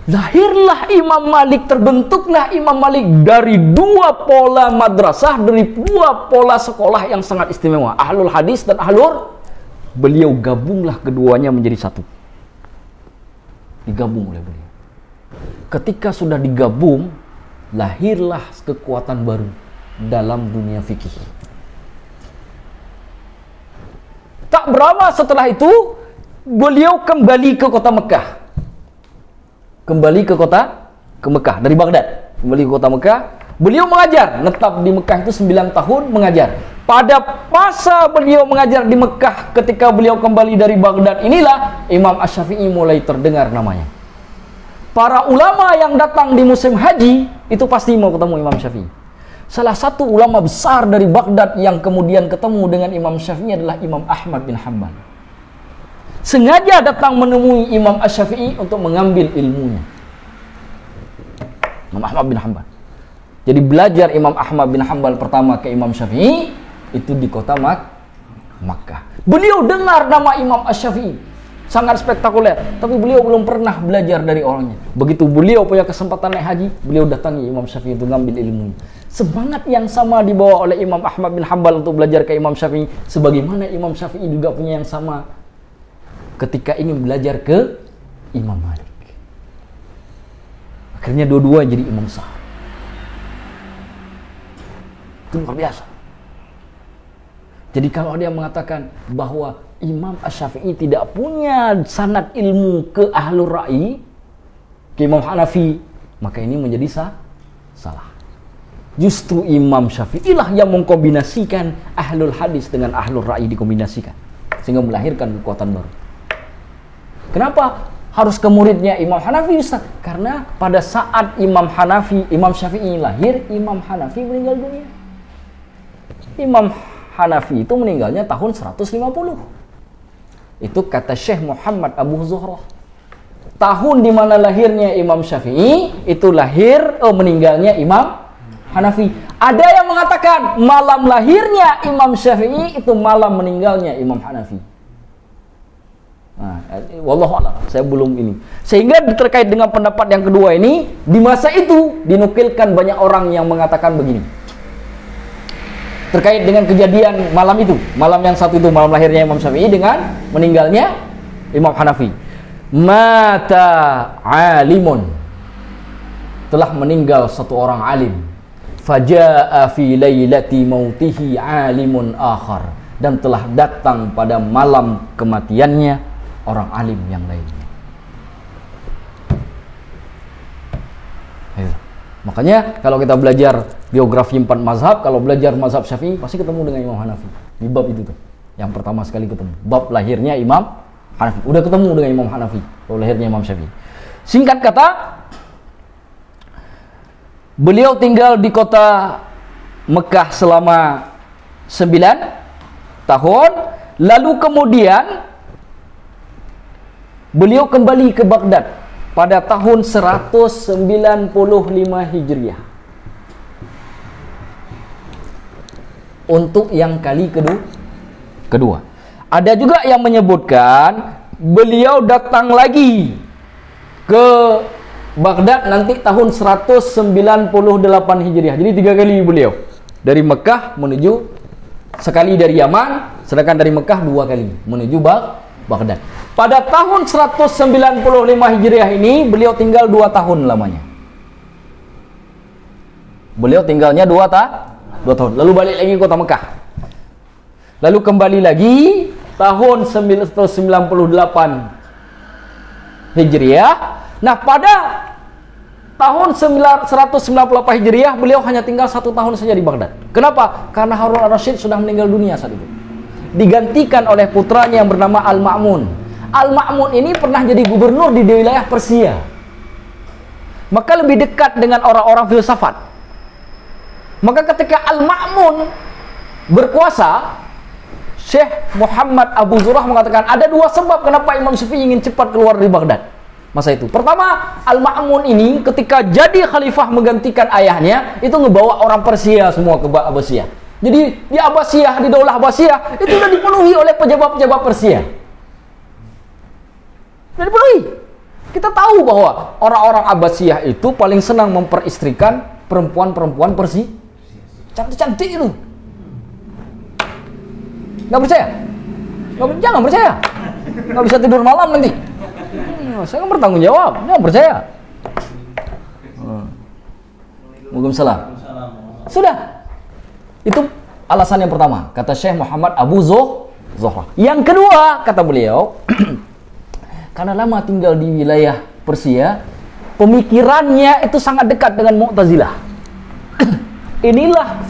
Lahirlah Imam Malik, terbentuklah Imam Malik dari dua pola madrasah, dari dua pola sekolah yang sangat istimewa, ahlul hadis dan ahlul. Beliau gabunglah keduanya menjadi satu, digabung oleh beliau. Ketika sudah digabung, lahirlah kekuatan baru dalam dunia fikih. Tak berapa setelah itu, beliau kembali ke kota Mekah. Kembali ke Mekah dari Baghdad. Kembali ke kota Mekah. Beliau mengajar, netap di Mekah itu 9 tahun mengajar. Pada masa beliau mengajar di Mekah, ketika beliau kembali dari Baghdad, inilah Imam Asy-Syafi'i mulai terdengar namanya. Para ulama yang datang di musim haji, itu pasti mau ketemu Imam Syafi'i. Salah satu ulama besar dari Baghdad yang kemudian ketemu dengan Imam Syafi'i adalah Imam Ahmad bin Hanbal. Sengaja datang menemui Imam Asy-Syafi'i untuk mengambil ilmunya. Imam Ahmad bin Hanbal. Jadi belajar Imam Ahmad bin Hanbal pertama ke Imam Syafi'i itu di kota Makkah. Beliau dengar nama Imam Asy-Syafi'i, sangat spektakuler, tapi beliau belum pernah belajar dari orangnya. Begitu beliau punya kesempatan naik haji, beliau datangi Imam Syafi'i untuk mengambil ilmunya. Semangat yang sama dibawa oleh Imam Ahmad bin Hanbal untuk belajar ke Imam Syafi'i, sebagaimana Imam Syafi'i juga punya yang sama ketika ingin belajar ke Imam Malik. Akhirnya dua-dua jadi imam besar. Itu luar biasa. Jadi kalau ada yang mengatakan bahwa Imam Asy-Syafi'i tidak punya sanad ilmu ke ahlul ra'i, ke Imam Hanafi, maka ini menjadi salah. Justru Imam Syafi'i lah yang mengkombinasikan ahlul hadis dengan ahlul ra'i, dikombinasikan sehingga melahirkan kekuatan baru. Kenapa harus ke muridnya Imam Hanafi, Ustaz? Karena pada saat Imam Syafi'i lahir, Imam Hanafi meninggal dunia. Imam Hanafi itu meninggalnya tahun 150. Itu kata Syekh Muhammad Abu Zuhrah. Tahun di mana lahirnya Imam Syafi'i, itu meninggalnya Imam Hanafi. Ada yang mengatakan malam lahirnya Imam Syafi'i itu malam meninggalnya Imam Hanafi. Wallahu a'lam, saya belum ini. Sehingga terkait dengan pendapat yang kedua ini, di masa itu dinukilkan banyak orang yang mengatakan begini. Terkait dengan kejadian malam itu, malam yang satu itu, malam lahirnya Imam Syafi'i dengan meninggalnya Imam Hanafi. Mata alimun, telah meninggal satu orang alim. Faja'a fi lailati mautihi alimun akhar, dan telah datang pada malam kematiannya orang alim yang lainnya. Ayo. Makanya kalau kita belajar biografi 4 mazhab, kalau belajar mazhab Syafi'i pasti ketemu dengan Imam Hanafi. Di bab itu tuh, yang pertama sekali ketemu. Bab lahirnya Imam Hanafi. Udah ketemu dengan Imam Hanafi, bab lahirnya Imam Syafi'i. Singkat kata, beliau tinggal di kota Mekah selama 9 tahun, lalu kemudian beliau kembali ke Baghdad pada tahun 195 Hijriah untuk yang kali kedua. Ada juga yang menyebutkan beliau datang lagi ke Baghdad nanti tahun 198 Hijriah. Jadi 3 kali beliau dari Mekah menuju, sekali dari Yaman, sedangkan dari Mekah 2 kali menuju Baghdad. Pada tahun 195 Hijriah ini beliau tinggal 2 tahun lamanya. Beliau tinggalnya 2 tahun. Lalu balik lagi ke kota Mekah. Lalu kembali lagi tahun 198 Hijriah. Nah, pada tahun 198 Hijriah beliau hanya tinggal 1 tahun saja di Baghdad. Kenapa? Karena Harun al-Rasyid sudah meninggal dunia saat itu. Digantikan oleh putranya yang bernama Al-Ma'mun. Al-Ma'mun ini pernah jadi gubernur di wilayah Persia. Maka lebih dekat dengan orang-orang filsafat. Maka ketika Al-Ma'mun berkuasa, Syekh Muhammad Abu Zur'ah mengatakan ada 2 sebab kenapa Imam Syafi'i ingin cepat keluar dari Baghdad masa itu. Pertama, Al-Ma'mun ini ketika jadi khalifah menggantikan ayahnya, itu ngebawa orang Persia semua ke Abbasiyah. Jadi di Abbasiyah, di Daulah Abbasiyah itu sudah dipenuhi oleh pejabat-pejabat Persia. Sudah dipenuhi. Kita tahu bahwa orang-orang Abbasiyah itu paling senang memperistrikan perempuan-perempuan Persia. Cantik-cantik itu. Nggak percaya? Jangan percaya. Nggak bisa tidur malam nanti. Saya kan bertanggung jawab. Jangan percaya. Waalaikumsalam. Sudah. Itu alasan yang pertama, kata Syekh Muhammad Abu Zuhrah. Yang kedua, kata beliau, karena lama tinggal di wilayah Persia, pemikirannya itu sangat dekat dengan Mu'tazilah. Inilah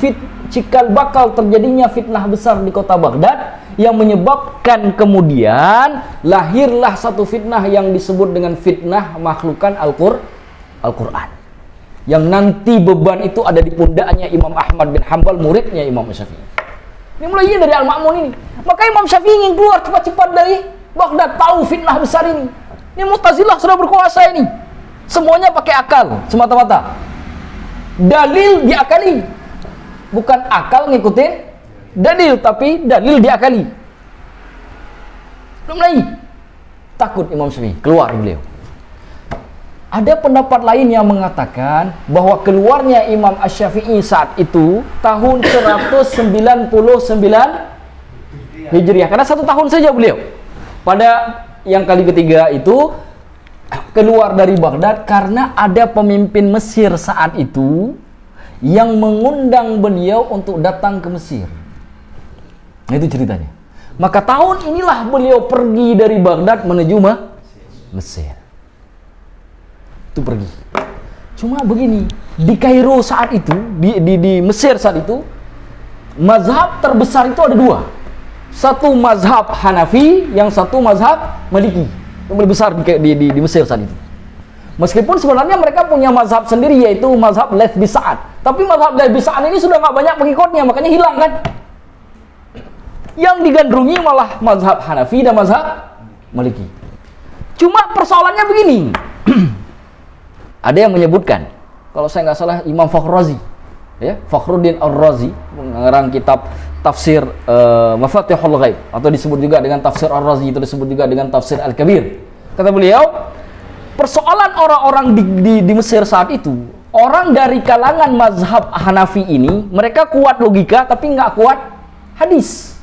cikal bakal terjadinya fitnah besar di kota Baghdad yang menyebabkan kemudian lahirlah satu fitnah yang disebut dengan fitnah makhlukan Al-Quran. Yang nanti beban itu ada di pundaknya Imam Ahmad bin Hanbal, muridnya Imam Syafi'i. Ini mulainya dari Al-Ma'mun ini. Maka Imam Syafi'i ingin keluar cepat-cepat dari Baghdad, tahu fitnah besar ini. Ini Mu'tazilah sudah berkuasa ini. Semuanya pakai akal semata-mata. Dalil diakali. Bukan akal ngikutin dalil, tapi dalil diakali. Belum lagi. Takut Imam Syafi'i, keluar beliau. Ada pendapat lain yang mengatakan bahwa keluarnya Imam Asy-Syafi'i saat itu tahun 199 Hijriah. Karena 1 tahun saja beliau. Pada yang kali ketiga itu keluar dari Baghdad karena ada pemimpin Mesir saat itu yang mengundang beliau untuk datang ke Mesir. Nah, itu ceritanya. Maka tahun inilah beliau pergi dari Baghdad menuju Mesir. Itu pergi. Cuma begini, di Kairo saat itu, di Mesir saat itu, mazhab terbesar itu ada 2. Satu mazhab Hanafi, yang satu mazhab Maliki. Yang lebih besar di Mesir saat itu. Meskipun sebenarnya mereka punya mazhab sendiri, yaitu mazhab Laits bin Sa'ad. Tapi mazhab Laits bin Sa'ad ini sudah nggak banyak pengikutnya, makanya hilang kan. Yang digandrungi malah mazhab Hanafi dan mazhab Maliki. Cuma persoalannya begini. Ada yang menyebutkan, kalau saya nggak salah Imam Fakhruddin Ar-Razi, mengarang kitab tafsir Mafatihul Ghaib, atau disebut juga dengan tafsir Ar-Razi, itu disebut juga dengan tafsir Al-Kabir. Kata beliau, persoalan orang-orang di Mesir saat itu, orang dari kalangan mazhab Hanafi ini, mereka kuat logika tapi nggak kuat hadis.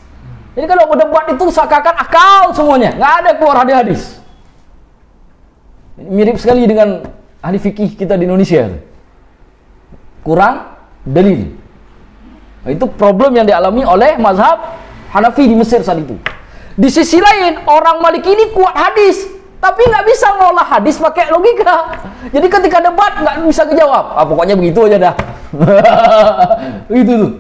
Jadi kalau berdebat itu seakan-akan akal semuanya, nggak ada keluar hadis. Mirip sekali dengan ahli fikih kita di Indonesia, kurang dalil. Nah, itu problem yang dialami oleh mazhab Hanafi di Mesir saat itu. Di sisi lain, orang Maliki ini kuat hadis, tapi nggak bisa ngolah hadis pakai logika. Jadi ketika debat nggak bisa kejawab. Pokoknya begitu aja dah. Itu tuh.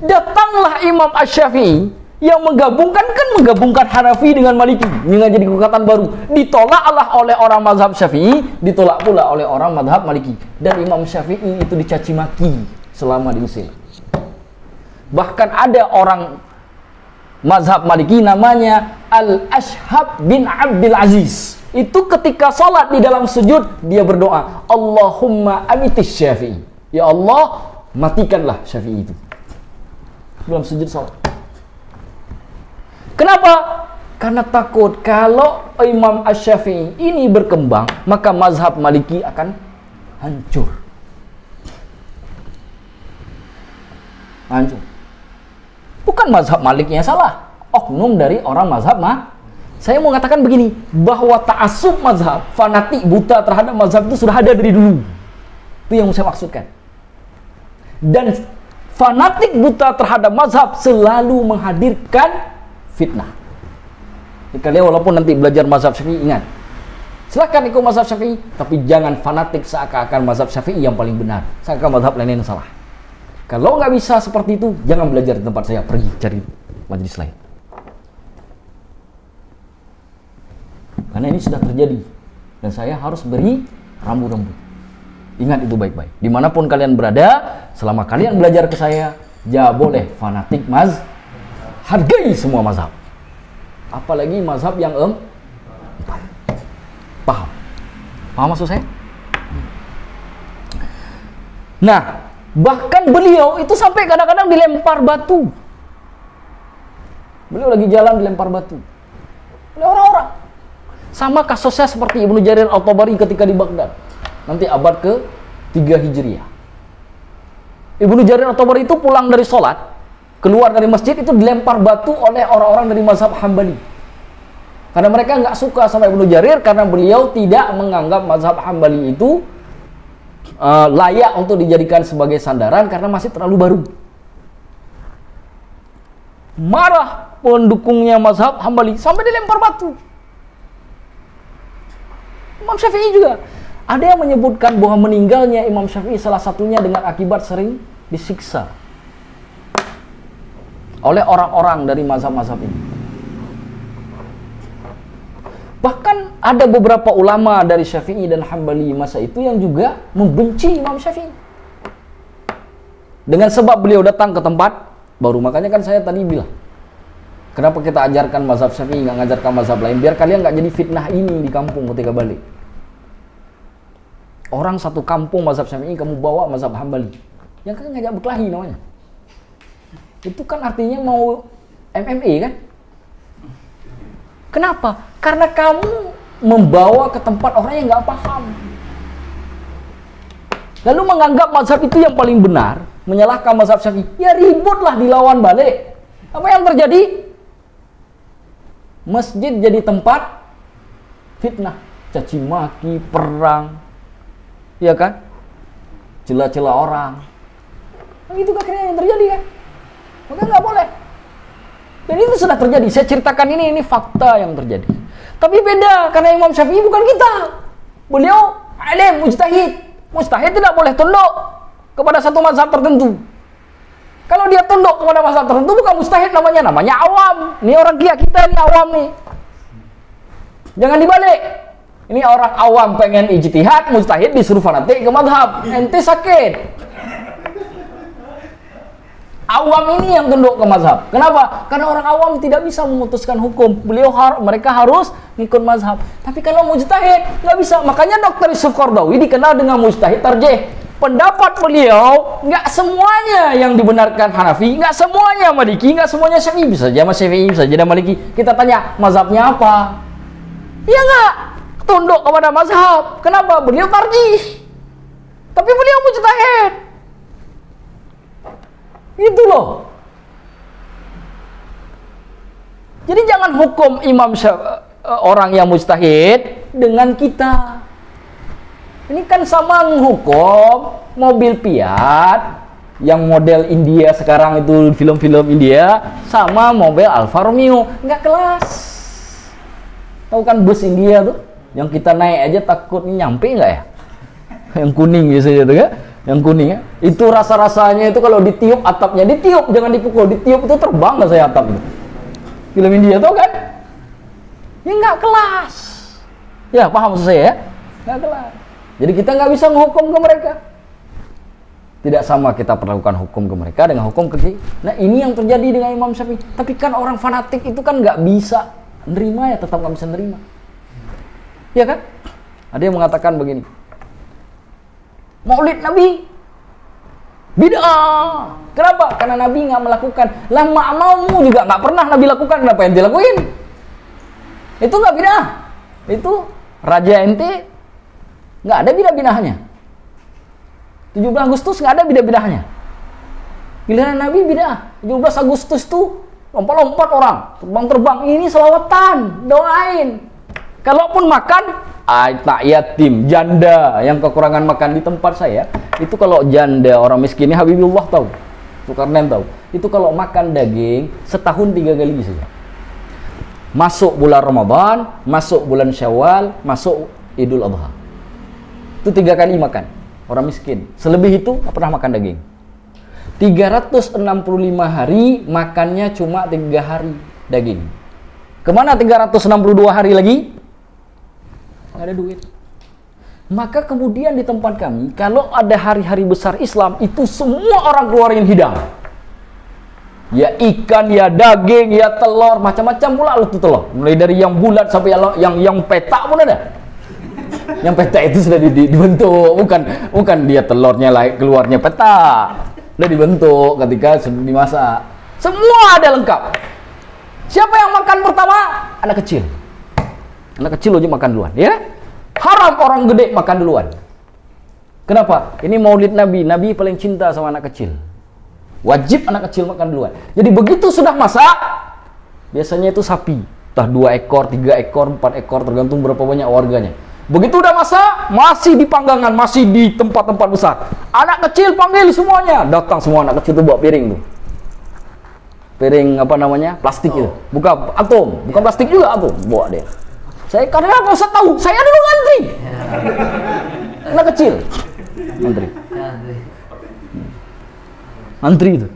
Datanglah Imam Asy-Syafi'i yang menggabungkan Hanafi dengan Maliki, dengan jadi kekuatan baru. Ditolaklah oleh orang mazhab Syafi'i, ditolak pula oleh orang mazhab Maliki. Dan Imam Syafi'i itu dicaci maki selama di Mesir. Bahkan ada orang mazhab Maliki namanya Al-Ashhab bin Abdul Aziz. Itu ketika sholat di dalam sujud, dia berdoa, Allahumma amitis Syafi'i. Ya Allah, matikanlah Syafi'i itu. Dalam sujud sholat. Kenapa? Karena takut kalau Imam Asy-Syafi'i ini berkembang, maka mazhab Maliki akan hancur. Hancur. Bukan mazhab Maliknya salah, oknum dari orang mazhab Saya mau katakan begini, bahwa ta'assub mazhab, fanatik buta terhadap mazhab itu sudah ada dari dulu. Itu yang saya maksudkan. Dan fanatik buta terhadap mazhab selalu menghadirkan fitnah. Kalian walaupun nanti belajar mazhab Syafi'i, ingat, silahkan ikut mazhab Syafi'i, tapi jangan fanatik seakan-akan mazhab Syafi'i yang paling benar, seakan mazhab lain yang salah. Kalau nggak bisa seperti itu, jangan belajar di tempat saya, pergi cari majelis lain. Karena ini sudah terjadi, dan saya harus beri rambu-rambu. Ingat itu baik-baik. Dimanapun kalian berada, selama kalian belajar ke saya, jangan boleh fanatik mazhab. Hargai semua mazhab. Apalagi mazhab yang paham. Paham maksud saya? Nah, bahkan beliau itu sampai kadang-kadang dilempar batu. Beliau lagi jalan dilempar batu oleh orang-orang. Sama kasusnya seperti Ibnu Jarir At-Tabari ketika di Baghdad. Nanti abad ke-3 Hijriah. Ibnu Jarir At-Tabari itu pulang dari sholat, keluar dari masjid, itu dilempar batu oleh orang-orang dari mazhab Hambali. Karena mereka nggak suka sama Ibnu Jarir, karena beliau tidak menganggap mazhab Hambali itu layak untuk dijadikan sebagai sandaran karena masih terlalu baru. Marah pendukungnya mazhab Hambali sampai dilempar batu. Imam Syafi'i juga. Ada yang menyebutkan bahwa meninggalnya Imam Syafi'i salah satunya dengan akibat sering disiksa oleh orang-orang dari mazhab-mazhab ini. Bahkan ada beberapa ulama dari Syafi'i dan Hambali masa itu yang juga membenci Imam Syafi'i. Dengan sebab beliau datang ke tempat baru. Makanya kan saya tadi bilang, kenapa kita ajarkan mazhab Syafi'i, nggak ngajarkan mazhab lain? Biar kalian nggak jadi fitnah ini di kampung ketika balik. Orang satu kampung mazhab Syafi'i, kamu bawa mazhab Hambali. Yang kan ngajak berkelahi namanya. Itu kan artinya mau MMA kan? Kenapa? Karena kamu membawa ke tempat orang yang nggak paham. Lalu menganggap mazhab itu yang paling benar, menyalahkan mazhab Syafi'i. Ya ributlah, dilawan balik. Apa yang terjadi? Masjid jadi tempat fitnah, caci maki, perang, ya kan? Cela-cela orang. Itu akhirnya yang terjadi kan? Maka nggak boleh. Dan itu sudah terjadi. Saya ceritakan ini fakta yang terjadi. Tapi beda, karena Imam Syafi'i bukan kita. Beliau alim, mujtahid. Mujtahid tidak boleh tunduk kepada satu mazhab tertentu. Kalau dia tunduk kepada mazhab tertentu, bukan mujtahid namanya awam. Ini orang kita ini awam nih. Jangan dibalik. Ini orang awam pengen ijtihad, mujtahid disuruh fanatik ke mazhab. Ente sakit. Awam ini yang tunduk ke mazhab. Kenapa? Karena orang awam tidak bisa memutuskan hukum. Mereka harus ngikut mazhab. Tapi kalau mujtahid nggak bisa. Makanya Dr. Yusuf Qaradawi dikenal dengan mujtahid tarjih. pendapat beliau nggak semuanya yang dibenarkan Hanafi, nggak semuanya Maliki, nggak semuanya Syafi'i. Bisa aja Mas Syafi'i, bisa aja Maliki. Kita tanya mazhabnya apa? Ya nggak tunduk kepada mazhab. Kenapa? Beliau tarjih, tapi beliau mujtahid. Itu loh. Jadi jangan hukum orang yang mujtahid dengan kita. Ini kan sama menghukum mobil Fiat yang model India sekarang itu, film-film India, sama mobil Alfa Romeo. Nggak kelas. Tahu kan bus India tuh, yang kita naik aja takut nyampe nggak ya? Yang kuning biasanya tuh kan? Yang kuning ya. Itu rasa-rasanya itu kalau ditiup atapnya, ditiup jangan dipukul, ditiup itu terbang nggak saya atap itu. Film India tuh kan? Ya nggak kelas. Ya paham maksud saya ya? Nggak kelas. Jadi kita nggak bisa menghukum ke mereka. Tidak sama kita perlakukan hukum ke mereka dengan hukum ke kita. Nah ini yang terjadi dengan Imam Syafi'i. Tapi kan orang fanatik itu kan nggak bisa nerima ya, tetap nggak bisa nerima. Ya kan? Ada yang mengatakan begini. Maulid Nabi bid'ah. Kenapa? Karena Nabi nggak melakukan. Lah makmummu juga nggak pernah Nabi lakukan. Kenapa yang dilakuin? Itu nggak bid'ah. Itu Raja ente nggak ada bidah-bidahnya. 17 Agustus nggak ada bidah-bidahnya. Giliran Nabi bidah. 17 Agustus tuh lompat-lompat orang, terbang-terbang. Ini selawatan, doain. Kalaupun makan, tak yatim, janda yang kekurangan makan di tempat saya. Itu kalau janda orang miskin ini Habibullah tahu, Zulkarnain tahu. Itu kalau makan daging setahun 3 kali saja. Masuk bulan Ramadan, masuk bulan Syawal, masuk Idul Adha. Itu 3 kali makan orang miskin. Selebih itu nggak pernah makan daging. 365 hari makannya cuma 3 hari daging. Kemana 362 hari lagi? Nggak ada duit. Maka kemudian di tempat kami, kalau ada hari-hari besar Islam, itu semua orang keluarin hidang. Ya ikan, ya daging, ya telur, macam-macam pula itu telur. Mulai dari yang bulat sampai yang petak pun ada. Yang petak itu sudah dibentuk, bukan dia telurnya keluarnya petak. Sudah dibentuk ketika sudah dimasak. Semua ada lengkap. Siapa yang makan pertama? Anak kecil. Anak kecil aja makan duluan, ya? Haram orang gede makan duluan. Kenapa? Ini Maulid Nabi. Nabi paling cinta sama anak kecil. Wajib anak kecil makan duluan. Jadi begitu sudah masak, biasanya itu sapi. Entah 2 ekor, 3 ekor, 4 ekor, tergantung berapa banyak warganya. Begitu udah masak, masih di panggangan, masih di tempat-tempat besar. Anak kecil panggil semuanya. Datang semua anak kecil tuh bawa piring tuh. Piring apa namanya? Plastik itu. Bukan atom, bukan plastik juga atom. Bawa dia. Saya karena apa usah tahu, saya dulu ngantri. Anak kecil. Ngantri. Antri itu.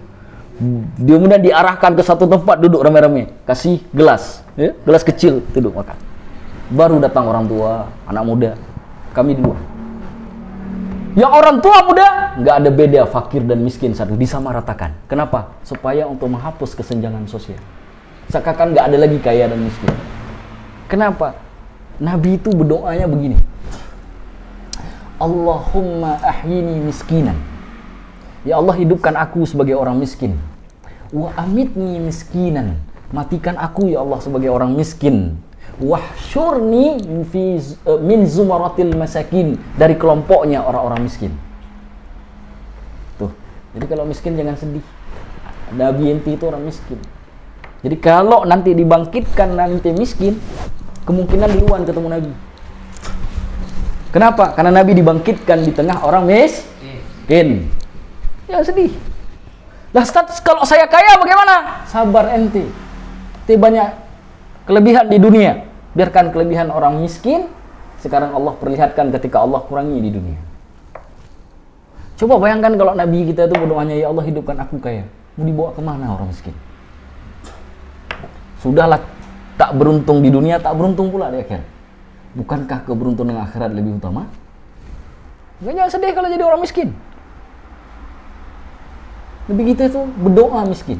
Dia kemudian diarahkan ke satu tempat duduk rame-rame, kasih gelas, ya? Gelas kecil duduk makan. Baru datang orang tua, anak muda, kami dua. Yang orang tua muda nggak ada beda fakir dan miskin satu, disamaratakan. Kenapa? Supaya untuk menghapus kesenjangan sosial. Seakan nggak ada lagi kaya dan miskin. Kenapa? Nabi itu berdoanya begini. Allahumma ahyini miskinan. Ya Allah, hidupkan aku sebagai orang miskin. Wa amitni miskinan. Matikan aku ya Allah sebagai orang miskin. Wahsyurni min zumaratil masakin. Dari kelompoknya orang-orang miskin. Tuh. Jadi kalau miskin jangan sedih. Nabi enti itu orang miskin. Jadi kalau nanti dibangkitkan nanti miskin, kemungkinan duluan ketemu Nabi. Kenapa? Karena Nabi dibangkitkan di tengah orang miskin. Ya sedih. Lah kalau saya kaya bagaimana? Sabar ente. Ente banyak kelebihan di dunia. Biarkan kelebihan orang miskin sekarang Allah perlihatkan ketika Allah kurangi di dunia. Coba bayangkan kalau Nabi kita itu berdoanya, ya Allah hidupkan aku kaya. Mau dibawa kemana orang miskin? Sudahlah, tak beruntung di dunia, tak beruntung pula di akhirat. Bukankah keberuntungan akhirat lebih utama? Jangan sedih kalau jadi orang miskin. Nabi kita itu berdoa miskin.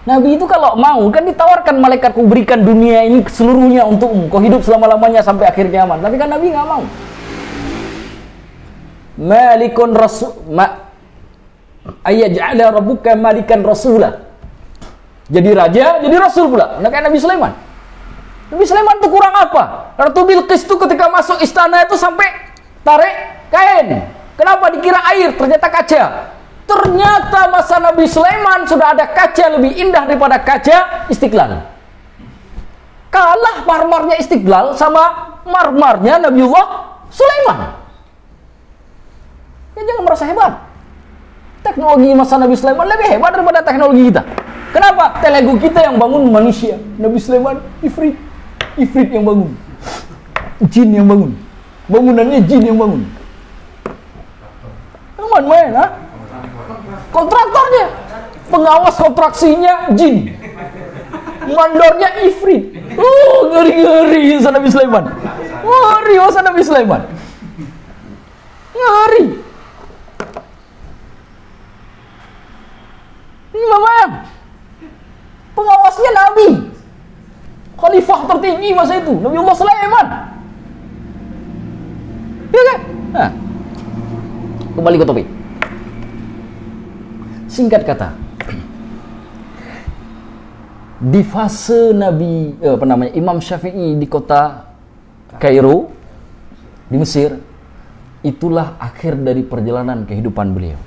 Nabi itu kalau mau kan ditawarkan malaikat, ku berikan dunia ini seluruhnya untukmu, kau hidup selama-lamanya sampai akhir kiamat. Tapi kan Nabi nggak mau. malikun rasul ayyaj'ala rabbuka malikan rasula. Jadi raja, jadi rasul pula. Nah, kayak Nabi Sulaiman. Nabi Sulaiman itu kurang apa? Ratu Bilqis itu ketika masuk istana itu sampai tarik kain. Kenapa? Dikira air, ternyata kaca. Ternyata masa Nabi Sulaiman sudah ada kaca lebih indah daripada kaca Istiqlal. Kalah marmarnya Istiqlal sama marmarnya Nabiullah Sulaiman. Ya, jangan merasa hebat. Teknologi masa Nabi Sulaiman lebih hebat daripada teknologi kita. Kenapa? Telegu kita yang bangun manusia. Nabi Sulaiman ifrit yang bangun. Jin yang bangun. Bangunannya jin yang bangun. Main-main, ha? Kontraktornya, pengawas kontraksinya jin. Mandornya ifrit. Ngeri-ngeri masa Nabi Sulaiman. Ngeri masa Nabi Sulaiman. Ngeri. Ini memang pengawasnya Nabi, khalifah tertinggi masa itu, Nabiullah Sulaiman. Ya kan? Nah, kembali ke topik. Singkat kata, di fase Nabi Imam Syafi'i di kota Kairo di Mesir, itulah akhir dari perjalanan kehidupan beliau.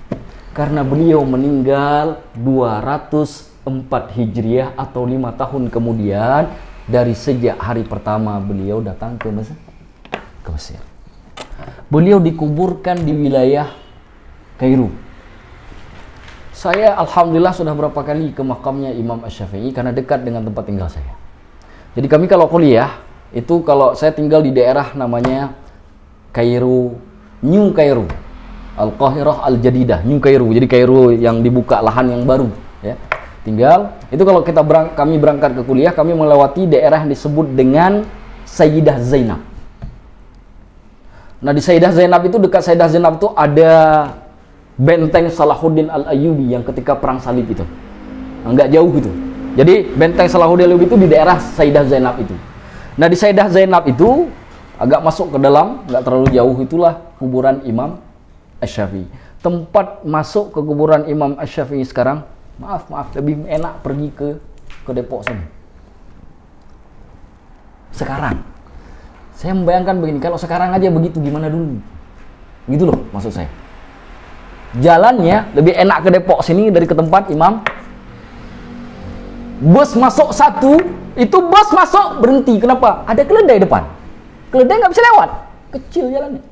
Karena beliau meninggal 204 Hijriah atau 5 tahun kemudian dari sejak hari pertama beliau datang ke Mesir. Beliau dikuburkan di wilayah Kairo. Saya alhamdulillah sudah berapa kali ke makamnya Imam Asy-Syafi'i karena dekat dengan tempat tinggal saya. Jadi kami kalau kuliah itu, kalau saya tinggal di daerah namanya Kairo, New Kairo, Al-Qahirah Al-Jadidah, New Kairo. Jadi Kairo yang dibuka, lahan yang baru, ya. Tinggal itu kalau kami berangkat ke kuliah, kami melewati daerah yang disebut dengan Sayyidah Zainab. Nah, di Sayyidah Zainab itu, dekat Sayyidah Zainab itu ada benteng Salahuddin Al-Ayyubi yang ketika perang salib itu. Enggak jauh gitu. Jadi benteng Salahuddin Al-Ayyubi itu di daerah Sayyidah Zainab itu. Nah, di Sayyidah Zainab itu agak masuk ke dalam, enggak terlalu jauh, itulah kuburan Imam Asy-Syafi'i. Tempat masuk ke kuburan Imam Asy-Syafi'i sekarang, maaf, lebih enak pergi ke Depok sana. Sekarang saya membayangkan begini, kalau sekarang aja begitu, gimana dulu? Gitu loh maksud saya. Jalannya lebih enak ke Depok sini dari ke tempat Imam. Bus masuk satu, itu bus masuk berhenti. Kenapa? Ada keledai depan. Keledai nggak bisa lewat, kecil jalannya.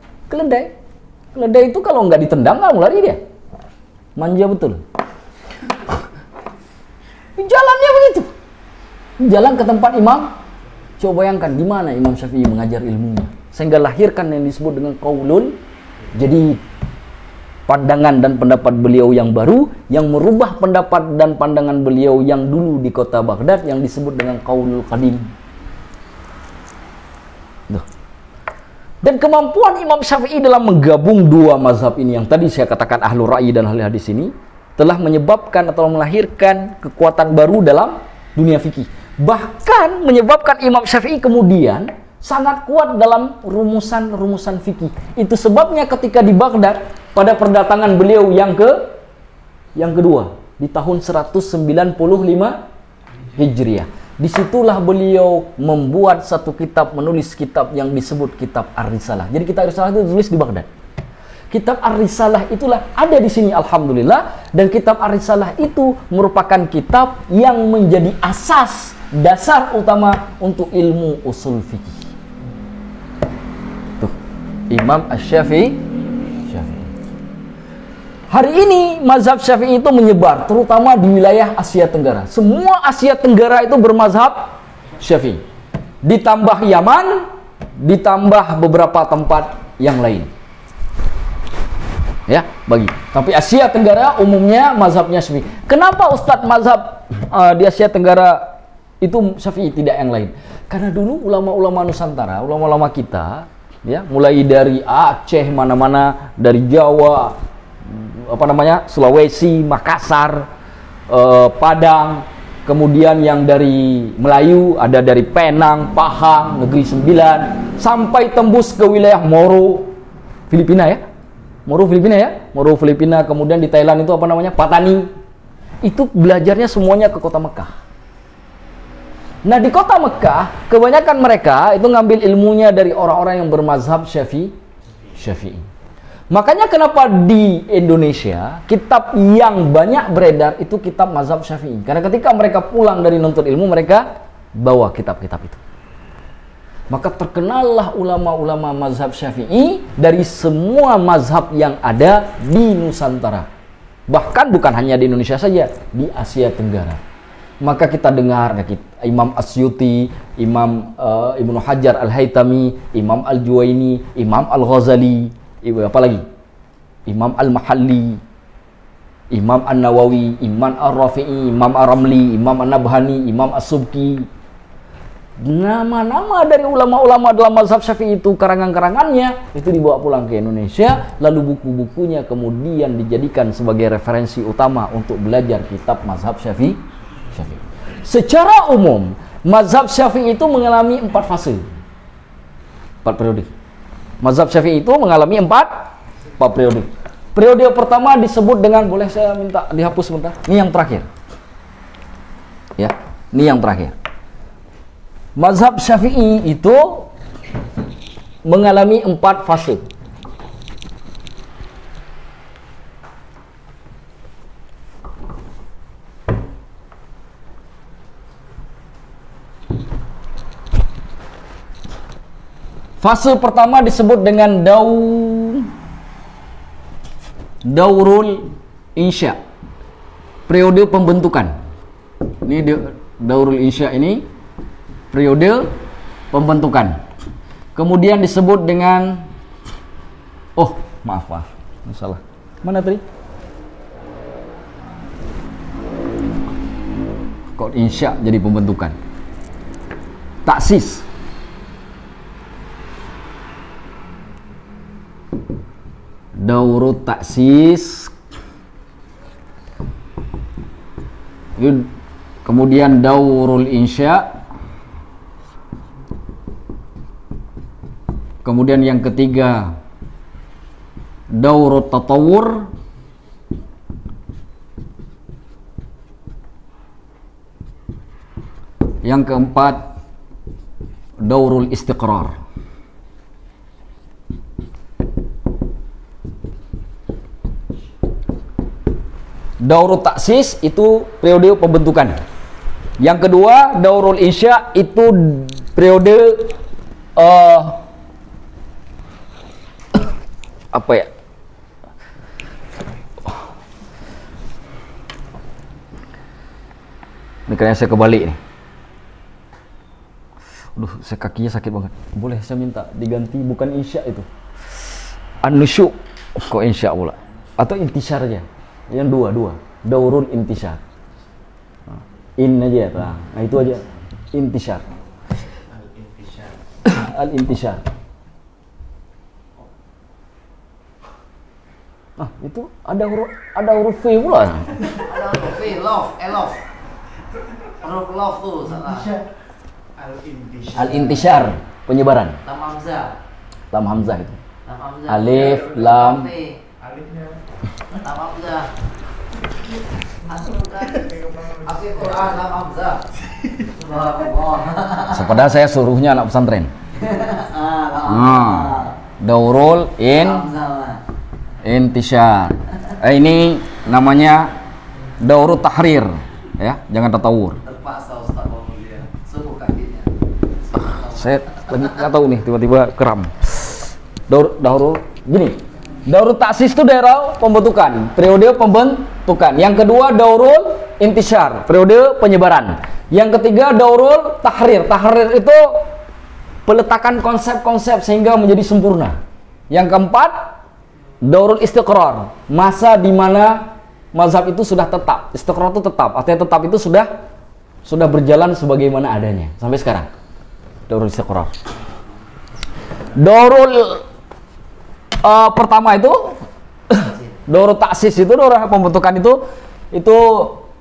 Keledai itu kalau nggak ditendang nggak lari dia. Manja betul. Jalannya begitu. Jalan ke tempat Imam. Coba bayangkan di mana Imam Syafi'i mengajar ilmunya, sehingga lahirkan yang disebut dengan qaulul jadid. Pandangan dan pendapat beliau yang baru, yang merubah pendapat dan pandangan beliau yang dulu di kota Baghdad, yang disebut dengan qaulul qadim. Dan kemampuan Imam Syafi'i dalam menggabung dua mazhab ini, yang tadi saya katakan ahlul ra'yi dan ahli hadis ini, telah menyebabkan atau melahirkan kekuatan baru dalam dunia fikih. Bahkan menyebabkan Imam Syafi'i kemudian sangat kuat dalam rumusan-rumusan fikih. Itu sebabnya ketika di Baghdad, pada perdatangan beliau yang kedua di tahun 195 Hijriah, disitulah beliau membuat satu kitab, menulis kitab yang disebut kitab Ar-Risalah. Jadi kitab Ar-Risalah itu ditulis di Baghdad. Kitab Ar-Risalah itulah ada di sini, alhamdulillah. Dan kitab Ar-Risalah itu merupakan kitab yang menjadi asas dasar utama untuk ilmu usul fikih. Tuh, Imam Asy-Syafi'i. Hari ini mazhab Syafi'i itu menyebar terutama di wilayah Asia Tenggara. Semua Asia Tenggara itu bermazhab Syafi'i. Ditambah Yaman, ditambah beberapa tempat yang lain. Ya, bagi. Tapi Asia Tenggara umumnya mazhabnya Syafi'i. Kenapa Ustadz mazhab di Asia Tenggara itu Syafi'i, tidak yang lain? Karena dulu ulama-ulama Nusantara, ulama-ulama kita, ya, mulai dari Aceh, mana-mana, dari Jawa, Sulawesi, Makassar, Padang, kemudian yang dari Melayu, ada dari Penang, Pahang, Negeri Sembilan, sampai tembus ke wilayah Moro, Filipina, ya. Moro Filipina ya, Moro Filipina, kemudian di Thailand itu apa namanya, Patani, itu belajarnya semuanya ke kota Mekah. Nah di kota Mekah, kebanyakan mereka itu ngambil ilmunya dari orang-orang yang bermazhab Syafi'i. Makanya kenapa di Indonesia kitab yang banyak beredar itu kitab mazhab Syafi'i. Karena ketika mereka pulang dari nuntut ilmu, mereka bawa kitab-kitab itu. Maka terkenallah ulama-ulama mazhab Syafi'i dari semua mazhab yang ada di Nusantara. Bahkan bukan hanya di Indonesia saja, di Asia Tenggara. Maka kita dengar Imam Asyuti, Imam Ibnu Hajar Al-Haytami, Imam Al-Juwaini, Imam Al-Ghazali, apa lagi? Imam Al-Mahalli, Imam An-Nawawi, Imam Ar-Rafi'i, Imam Ar-Ramli, Imam An-Nabhani, Imam As-Subki. Nama-nama dari ulama-ulama dalam mazhab Syafi'i itu, karangan-karangannya itu dibawa pulang ke Indonesia, lalu buku-bukunya kemudian dijadikan sebagai referensi utama untuk belajar kitab mazhab Syafi'i. Secara umum, mazhab Syafi'i itu mengalami 4 fase, 4 periode. Mazhab Syafi'i itu mengalami 4 periode. Periode pertama disebut dengan, boleh saya minta dihapus sebentar? Ini yang terakhir. Ya, ini yang terakhir. Mazhab Syafi'i itu mengalami 4 fase. Fase pertama disebut dengan Daurul Insya, periode pembentukan. Ini Daurul Insya ini periode pembentukan. Kemudian disebut dengan maaf, salah. Mana tadi? Kok insya jadi pembentukan? Taksis. Daurut taksis, kemudian daurul insya, kemudian yang ketiga daurut tatawur, yang keempat daurul istiqrar. Daurul taksis itu periode pembentukan. Yang kedua, daurul insya itu periode apa ya? Ini kayaknya saya kebalik nih. Saya kakinya sakit banget. Boleh saya minta diganti, bukan insya itu. An-nusyu. Kok insya pula? Atau intisar aja. Yang dua. Daurul intisar. In aja, nah itu aja. Intisar. Al-intisar. Itu ada huruf V pula. Ada huruf V, love, elof. Huruf love tuh salah. Al-intisar, penyebaran. Lam hamzah itu. Alif, lam. Alifnya. Lam hamzah. Asal Quran lam hamzah. Subhanallah. Sepadahal saya suruhnya anak pesantren. Daurul intisar. Ini namanya daurul tahrir, ya, jangan tatawur. Terpaksa Ustaz Mulia. Subuh kakinya. Saya lagi nggak tahu nih, tiba-tiba kram. Daurul gini. Daurul taksis itu daerah pembentukan, periode pembentukan. Yang kedua daurul intisar, periode penyebaran. Yang ketiga daurul tahrir. Tahrir itu peletakan konsep-konsep sehingga menjadi sempurna. Yang keempat daurul istiqrar, masa di mana mazhab itu sudah tetap. Istiqrar itu tetap, artinya tetap itu sudah berjalan sebagaimana adanya sampai sekarang. Daurul istiqrar. Daurul pertama itu daurul taksis itu, daurul pembentukan itu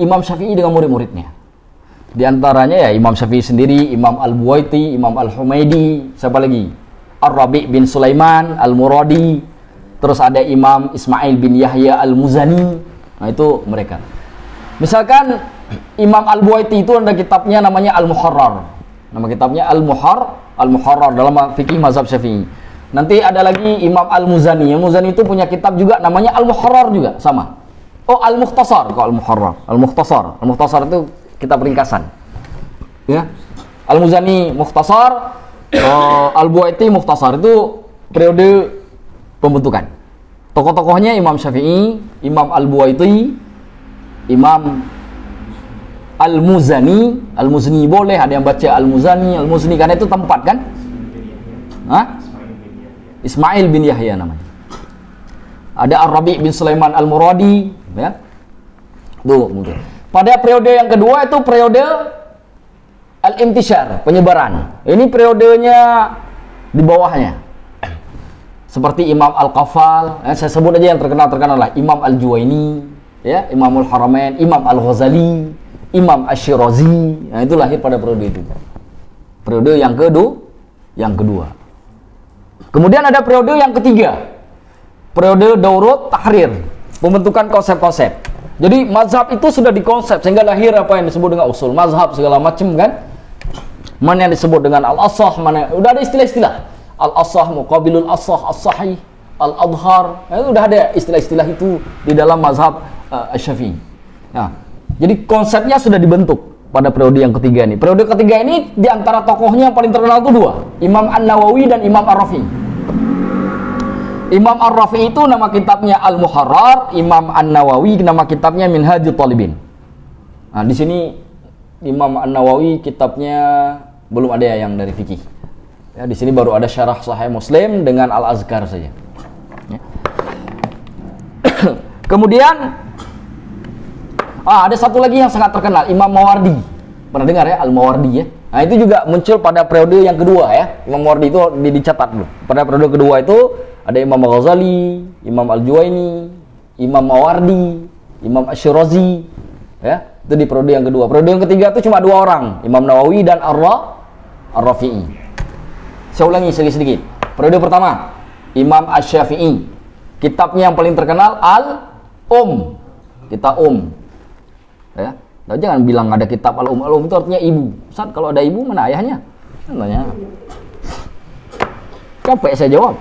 Imam Syafi'i dengan murid-muridnya. Di antaranya ya Imam Syafi'i sendiri, Imam Al-Buwaiti, Imam Al-Humaidi, siapa lagi? Ar-Rabi' bin Sulaiman Al-Muradi, Terus ada Imam Ismail bin Yahya Al-Muzani. Nah, itu mereka. Misalkan Imam Al-Buaiti itu ada kitabnya namanya Al-Muharrar. Nama kitabnya Al-Muharrar dalam fikih mazhab Syafi'i. Nanti ada lagi Imam Al-Muzani. Al-Muzani itu punya kitab juga namanya Al-Muharrar juga, sama. Oh, Al-Mukhtasar kalau Al-Muharrar. Al-Mukhtasar. Al-Mukhtasar itu kitab ringkasan. Ya. Al-Muzani Mukhtasar, Al-Buaiti Mukhtasar, itu periode pembentukan. Tokoh-tokohnya Imam Syafi'i, Imam Al-Buaiti, Imam Al-Muzani. Al-Muzni boleh, ada yang baca Al-Muzani, Al-Muzni karena itu tempat kan? Hah? Ismail bin Yahya namanya. Ada Ar-Rabi' bin Sulaiman Al-Muradi, ya. Tuh, mungkin. Pada periode yang kedua itu periode Al-Intishar, penyebaran. Ini periodenya di bawahnya. Seperti Imam Al-Qafal, saya sebut aja yang terkenal lah. Imam Al-Juwaini, ya, Imamul Haramain, Imam Al-Ghazali, Imam Asy-Syirazi. Nah, itu lahir pada periode itu. Periode yang kedua. Kemudian ada periode yang ketiga. Periode Daurut Tahrir, pembentukan konsep-konsep. Jadi mazhab itu sudah dikonsep sehingga lahir apa yang disebut dengan usul mazhab segala macam kan. Mana yang disebut dengan al-asah, mana udah ada istilah-istilah. Al-asah muqabilul asah, as-sahih, al-adhar. Nah, udah ada istilah-istilah itu di dalam mazhab Asy-Syafi'i. Nah, jadi konsepnya sudah dibentuk pada periode yang ketiga ini. Periode ketiga ini di antara tokohnya yang paling terkenal itu dua, Imam An-Nawawi dan Imam Ar-Rafi'i. Imam Ar-Rafi'i itu nama kitabnya Al-Muharrar, Imam An-Nawawi nama kitabnya Minhajut Talibin. Nah, di sini Imam An-Nawawi kitabnya belum ada yang dari fikih. Ya, di sini baru ada syarah Sahih Muslim dengan Al-Azkar saja. Ya. Kemudian ada satu lagi yang sangat terkenal, Imam Mawardi. Pernah dengar ya, Al-Mawardi ya? Nah, itu juga muncul pada periode yang kedua ya. Imam Mawardi itu dicatat dulu. Pada periode kedua itu ada Imam Al-Ghazali, Imam Al-Juwaini, Imam Mawardi, Imam Asy-Syirazi, ya. Itu di periode yang kedua. Periode yang ketiga itu cuma dua orang, Imam Nawawi dan Ar-Rafi'i. Saya ulangi sedikit. Periode pertama, Imam Asy-Syafi'i. Kitabnya yang paling terkenal Kitab Ya. Nah, jangan bilang ada kitab Al-Um. Al-Um itu artinya ibu. Ustaz, kalau ada ibu mana ayahnya? Tanya. Capek saya jawab.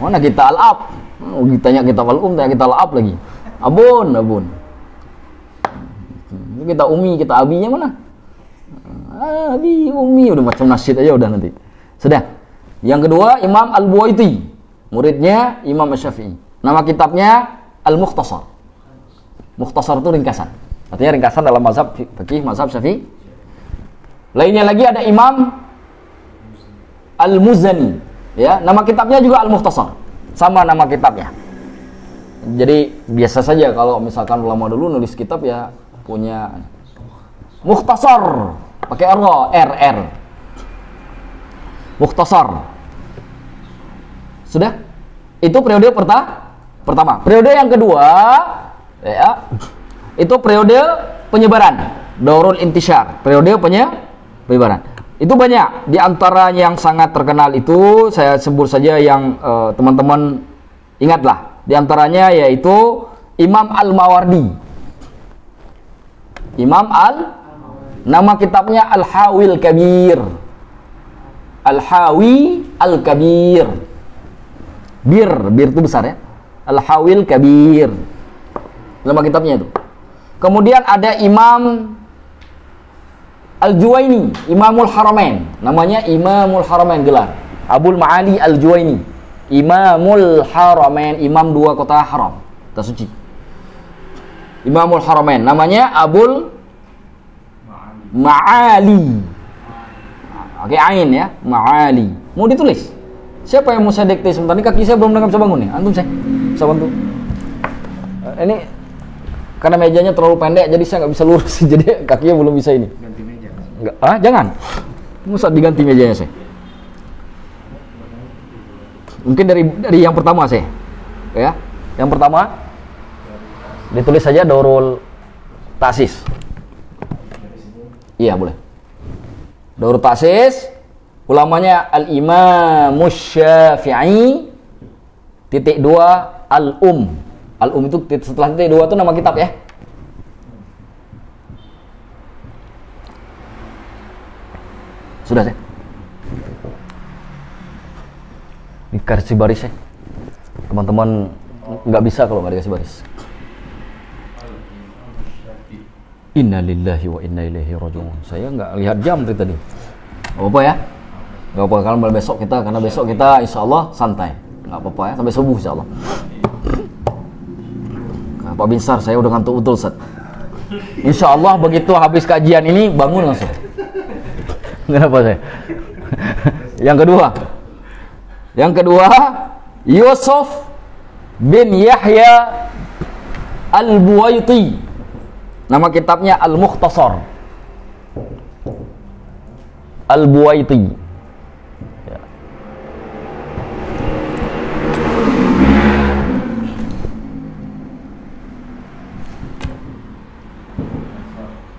Mana kita Al-Ab? Ditanya kitab Al-Um, tanya kita Al-Ab lagi. Abun. Kita Umi, kita Abinya mana? Abi, Umi, udah macam nasyid aja udah nanti. Sudah. Yang kedua, Imam Al-Buaiti. Muridnya Imam Asy-Syafi'i. Nama kitabnya Al-Mukhtasar. Mukhtasar itu ringkasan. Artinya ringkasan dalam mazhab fikih mazhab Syafi'i. Lainnya lagi ada Imam Al-Muzani. Ya, nama kitabnya juga Al-Mukhtasar. Sama nama kitabnya. Jadi biasa saja kalau misalkan ulama dulu nulis kitab ya punya Mukhtasar pakai RR. Mukhtasar. Sudah? Itu periode pertama. Periode yang kedua ya, itu periode penyebaran, Daurul Intishar, periode penyebaran. Itu banyak, di antaranya yang sangat terkenal itu saya sebut saja yang teman-teman ingatlah. Di antaranya yaitu Imam Al-Mawardi. Nama kitabnya Al-Hawil Kabir. Al-Hawi Al-Kabir. Bir itu besar ya. Al-Hawil Kabir. Nama kitabnya itu. Kemudian ada Imam Al-Juwaini, Imamul Haramain. Namanya Imamul Haramain gelar. Abul Ma'ali Al-Juwaini. Imamul Haramain, imam dua kota haram, kota suci. Imamul Haramain. Namanya Abul Ma'ali. Oke, ain ya, Ma'ali. Mau ditulis? Siapa yang mau saya dikte sebentar? Ini kaki saya belum bisa bangun nih. Antum saya bisa bantu. Ini karena mejanya terlalu pendek jadi saya nggak bisa lurus. Jadi kakinya belum bisa ini. Ganti meja. Enggak, jangan. Masa diganti mejanya saya. Mungkin dari yang pertama saya. Ya. Yang pertama ditulis saja Daurul Ta'sis. Iya, boleh. Daurul Ta'sis, ulamanya Al-Imam Syafi'i, Titik 2 Al-Um. Al-Um itu setelah titik 2 itu nama kitab ya. Sudah sih. Ini garis baris ya. Teman-teman nggak bisa kalau nggak dikasih baris. Inna lillahi wa inna ilaihi raji'un. Saya nggak lihat jam dari tadi. Gak apa ya? Gak apa kalau besok kita, karena besok kita insya Allah santai. Gak apa-apa ya, sampai subuh insya Allah. Pak Binsar, saya udah ngantuk betul Ustaz. Insya Allah begitu habis kajian ini bangun langsung. Kenapa saya? Yang kedua, Yusuf bin Yahya Al-Buwaiti. Nama kitabnya Al-Mukhtasar. Al-Buwaiti. Ya.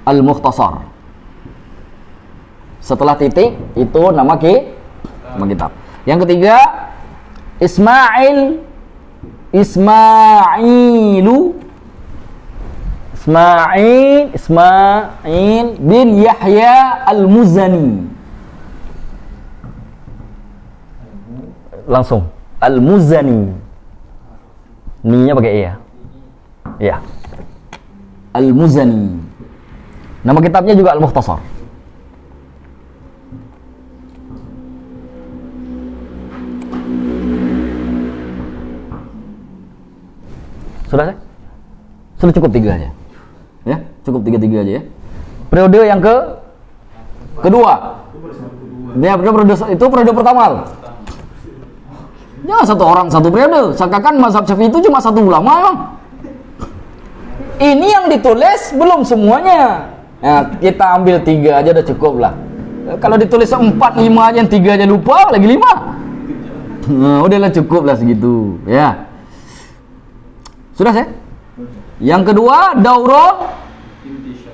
Al-Mukhtasar. Setelah titik itu nama kitab. Yang ketiga Ismail bin Yahya Al-Muzani. Langsung Al-Muzani. Ni-nya pakai e ya. Ya. Al-Muzani. Nama kitabnya juga Al-Mukhtasar. Sudah? Sudah cukup 3 aja. Ya, cukup 3 aja ya. Periode yang kedua. Dia periode itu periode pertama. Jangan satu orang satu periode. Seakan mazhab Syafi'i itu cuma satu ulama. Ini yang ditulis belum semuanya. Nah, kita ambil 3 aja udah cukup lah. Kalau ditulis 4, 5 aja, yang 3 aja lupa, lagi 5. Nah, udahlah cukup lah segitu. Ya. Sudah saya? Yang kedua, daurah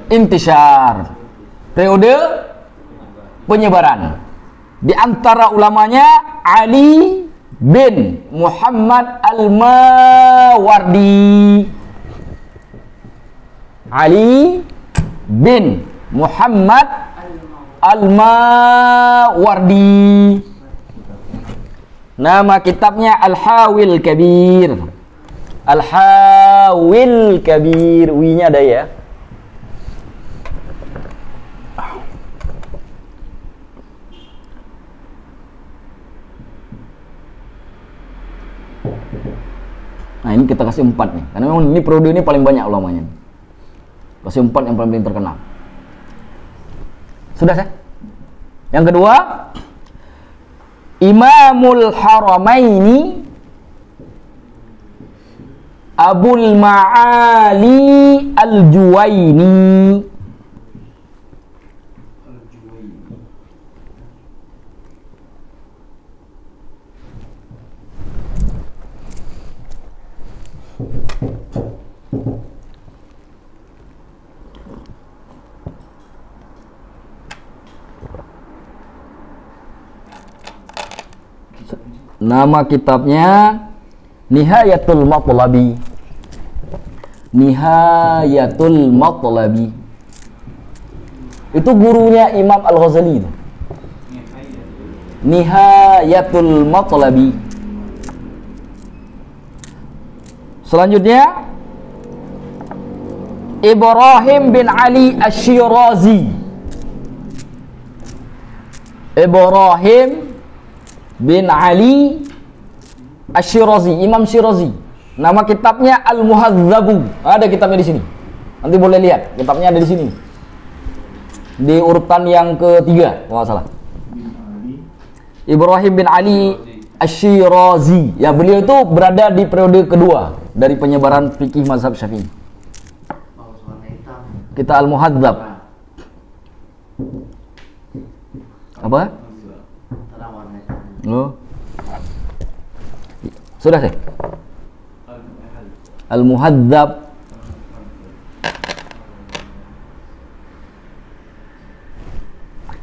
intishar. Periode penyebaran. Di antara ulamanya Ali bin Muhammad Al-Mawardi. Ali bin Muhammad Al-Mawardi. Nama kitabnya Al-Hawil Kabir. Al-Hawil Kabir. Wi-nya ada ya. Nah, ini kita kasih 4 nih. Karena memang ini periode ini paling banyak ulamanya. Kasih 4 yang paling terkenal. Sudah saya? Yang kedua, Imamul Haramaini Abul Ma'ali Al-Juwaini. Nama kitabnya Nihayatul Matlabi. Nihayatul Matlabi. Itu gurunya Imam Al-Ghazali itu. Nihayatul Matlabi. Selanjutnya Ibrahim bin Ali Asy-Syirazi. Ibrahim bin Ali Asy-Syirazi, Imam Syirazi. Nama kitabnya Al-Muhadzabu. Ada kitabnya di sini. Nanti boleh lihat, kitabnya ada di sini. Di urutan yang ketiga, kalau nggak salah. Ibrahim bin Ali Asy-Syirazi. Ya, beliau itu berada di periode kedua dari penyebaran fikih mazhab Syafi'i. Kita Al-Muhadzab. Apa? Oh. Sudah sih. Al-Muhadzab.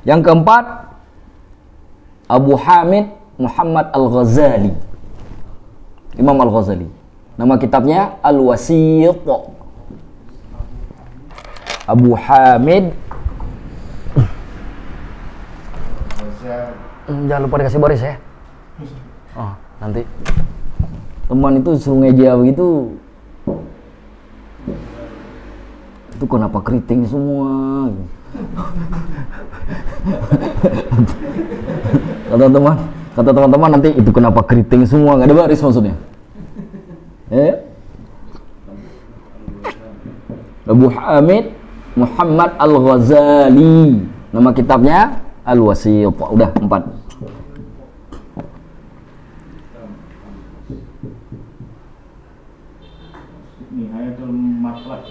Yang keempat, Abu Hamid Muhammad Al-Ghazali. Imam Al-Ghazali. Nama kitabnya Al-Wasit. Abu Hamid. Jangan lupa dikasih baris ya. Oh, nanti teman itu suruh ngeja begitu. Itu kenapa keriting semua? Kata teman-teman nanti itu kenapa keriting semua? Nggak ada baris maksudnya. Abu Hamid Muhammad Al-Ghazali. Nama kitabnya Al-Wasit. Udah 4. Nihayatul Matlab.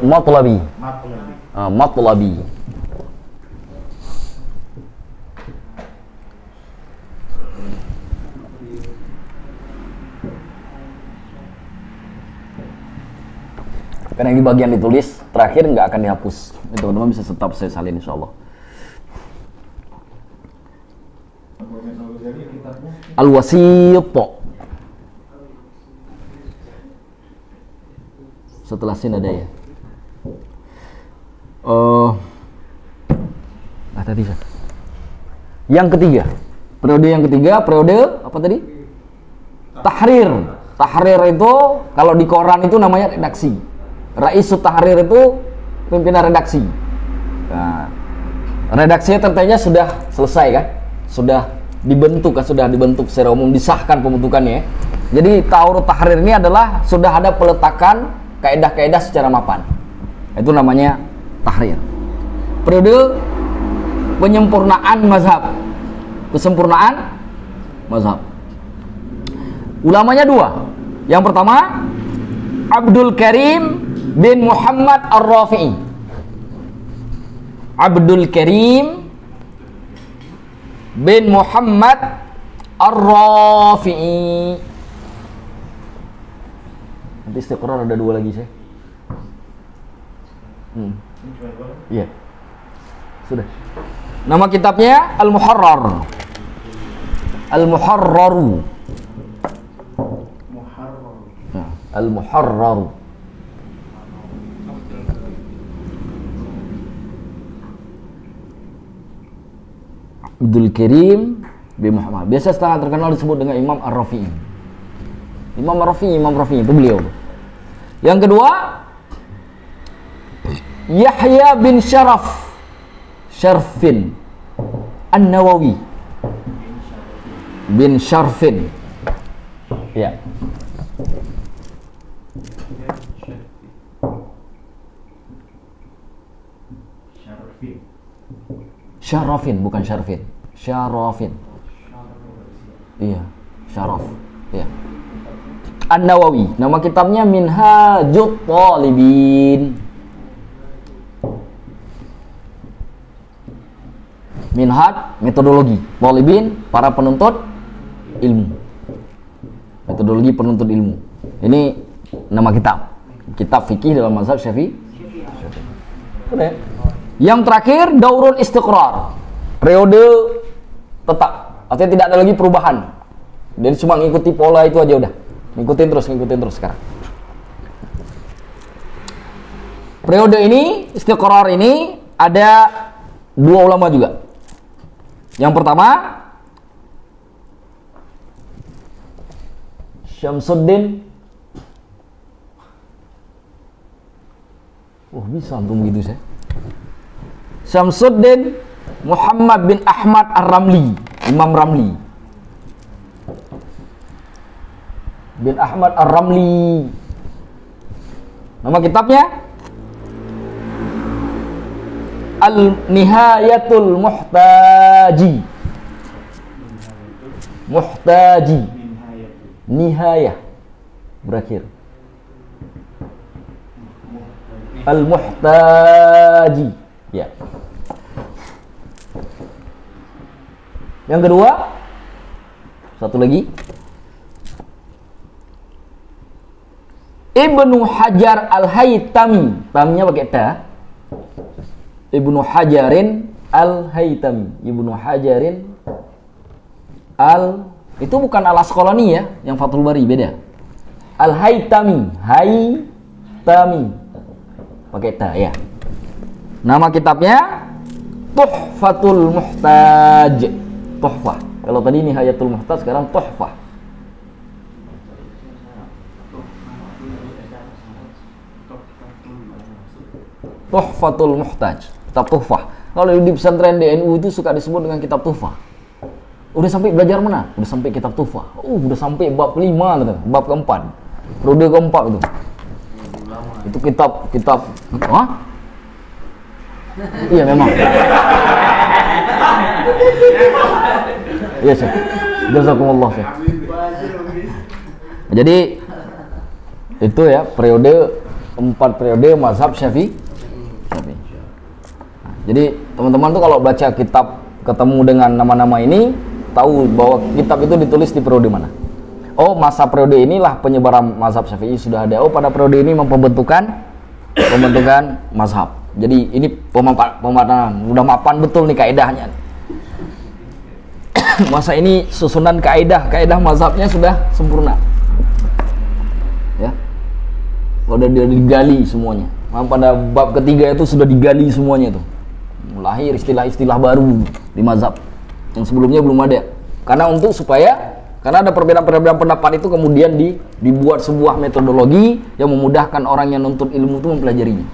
Matlabi. Matlabi. Matlabi. Karena ini bagian ditulis terakhir nggak akan dihapus. Teman-teman bisa tetap saya salin insyaallah. Al-Wasit. Setelah sin ada ya. Tadi yang ketiga, periode apa tadi? Tahrir. Tahrir itu kalau di koran itu namanya redaksi. Raisut Tahrir itu pimpinan redaksi. Nah, redaksinya tentunya sudah selesai kan? Sudah dibentuk secara umum, disahkan pembentukannya. Jadi Taurut Tahrir ini adalah sudah ada peletakan kaidah-kaidah secara mapan. Itu namanya tahrir. Periode penyempurnaan mazhab. Kesempurnaan mazhab. Ulamanya 2. Yang pertama Abdul Karim bin Muhammad Ar-Rafi'i. Abdul Karim bin Muhammad Ar-Rafi'i. Nanti istiqrar ada 2 lagi saya. Iya. Sudah. Nama kitabnya Al-Muharrar. Al-Muharraru. Al-Muharraru. Abdul Karim bin Muhammad. Biasa sangat terkenal disebut dengan Imam Ar-Rafi'i. Imam Rafi'i itu beliau. Yang kedua Yahya bin Syarfin An-Nawawi bin Syarfin. Ya. Syarafin bukan Syarfin. Syarafin. Iya, Syaraf. Iya. An-Nawawi. Nama kitabnya Minhajut Talibin. Minhaj, metodologi. Talibin, para penuntut ilmu. Metodologi penuntut ilmu. Ini nama kitab. Kitab fikih dalam mazhab Syafi'i. Udah. Yang terakhir Daurul Istiqrar. Periode tetap. Artinya tidak ada lagi perubahan. Jadi cuma ngikuti pola itu aja udah. Ngikutin terus sekarang. Periode ini, Istiqrar ini ada 2 ulama juga. Yang pertama Syamsuddin. Bisa antum gitu saya. Syamsuddin Muhammad bin Ahmad Ar-Ramli, Imam Ramli. Bin Ahmad Ar-Ramli. Nama kitabnya Al-Nihayatul Muhtaji. Nihayah berakhir. Al-Muhtaji. Ya. Yang kedua, satu lagi, Ibnu Hajar Al-Haytami. Tamnya pakai ta. Ibnu Hajarin Al-Haytami. Ibnu Hajarin Itu bukan Al-Asqalani ya, yang Fathul Bari beda. Al-Haytami, Haytami. Pakai ta ya. Nama kitabnya Tuhfatul Muhtaj. Tuhfah. Kalau tadi Nihayatul Muhtaj, sekarang Tuhfah. Tuhfatul Muhtaj, kitab Tuhfah. Kalau di pesantren DNU itu suka disebut dengan kitab Tuhfah. Udah sampai belajar mana? Udah sampai kitab Tuhfah. Udah sampai bab 5, bab keempat. Periode keempat itu. Itu kitab. Hah? Iya memang. Iya Syekh. Jazakumullah Syekh. Jadi itu ya periode 4 periode mazhab Syafi'i. Jadi teman-teman tuh kalau baca kitab ketemu dengan nama-nama ini, tahu bahwa kitab itu ditulis di periode mana. Oh, masa periode inilah penyebaran mazhab Syafi'i sudah ada. Oh, pada periode ini pembentukan mazhab. Jadi ini pematanan, udah mapan betul nih kaidahnya. Masa ini susunan kaidah mazhabnya sudah sempurna. Ya. Udah digali semuanya. Pada bab ketiga itu sudah digali semuanya tuh. Lahir istilah-istilah baru di mazhab yang sebelumnya belum ada. Karena ada perbedaan pendapat itu kemudian dibuat sebuah metodologi yang memudahkan orang yang nuntut ilmu itu mempelajarinya.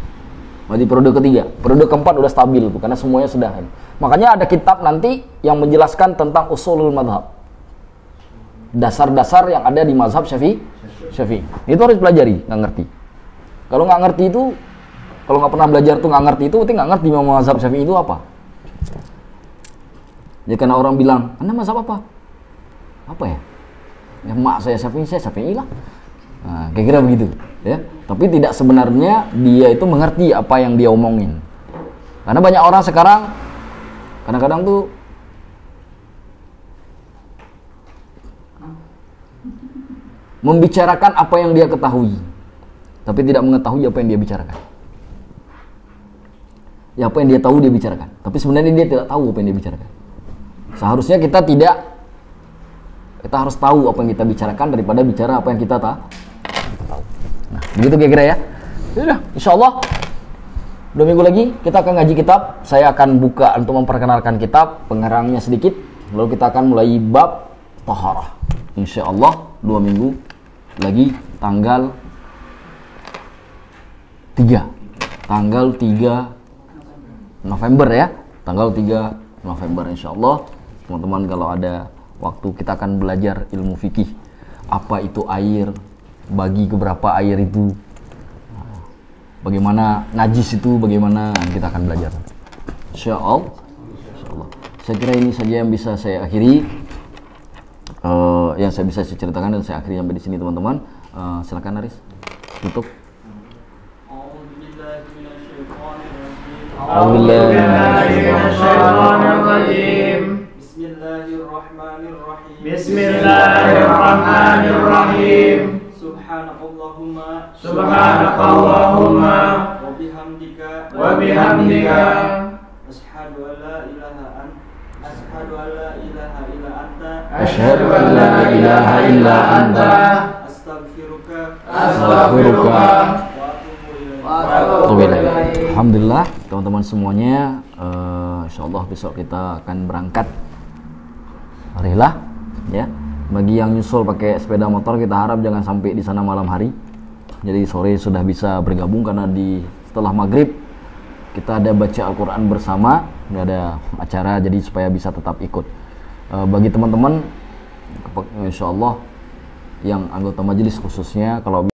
Di periode ketiga, periode keempat udah stabil tuh, karena semuanya sudah. Makanya ada kitab nanti yang menjelaskan tentang usulul madhab, dasar-dasar yang ada di mazhab Syafi'i. Itu harus pelajari, nggak ngerti. Kalau nggak ngerti itu, kalau nggak pernah belajar tuh nggak ngerti itu, berarti nggak ngerti mazhab Syafi'i itu apa. Jadi karena orang bilang, Anda mazhab apa? Apa ya? Ya mak saya Syafi'i lah. Nah, kira-kira begitu, ya. Tapi tidak sebenarnya dia itu mengerti apa yang dia omongin. Karena banyak orang sekarang kadang-kadang tuh membicarakan apa yang dia ketahui, tapi tidak mengetahui apa yang dia bicarakan. Ya, apa yang dia tahu dia bicarakan, tapi sebenarnya dia tidak tahu apa yang dia bicarakan. Seharusnya kita harus tahu apa yang kita bicarakan daripada bicara apa yang kita tahu. Nah, begitu kira-kira ya. Sudah, insyaallah 2 minggu lagi kita akan ngaji kitab. Saya akan buka untuk memperkenalkan kitab, pengarangnya sedikit, lalu kita akan mulai bab taharah. Insyaallah 2 minggu lagi tanggal 3 November ya. Tanggal 3 November insyaallah. Teman-teman kalau ada waktu kita akan belajar ilmu fikih. Apa itu air? Bagi keberapa air itu? Bagaimana najis itu? Bagaimana kita akan belajar? Insyaallah. Saya kira ini saja yang bisa saya akhiri. Yang saya bisa ceritakan dan saya akhiri sampai di sini teman-teman. Silakan Aris tutup. Bismillahirrahmanirrahim. Subhanakallahumma wa bihamdika asyhadu an la ilaha illa anta astaghfiruka Alhamdulillah teman-teman semuanya, insyaallah besok kita akan berangkat. Marilah ya. Bagi yang nyusul pakai sepeda motor, kita harap jangan sampai di sana malam hari. Jadi sore sudah bisa bergabung, karena setelah maghrib kita ada baca Al-Quran bersama, ada acara, jadi supaya bisa tetap ikut. Bagi teman-teman insyaallah yang anggota majelis khususnya, kalau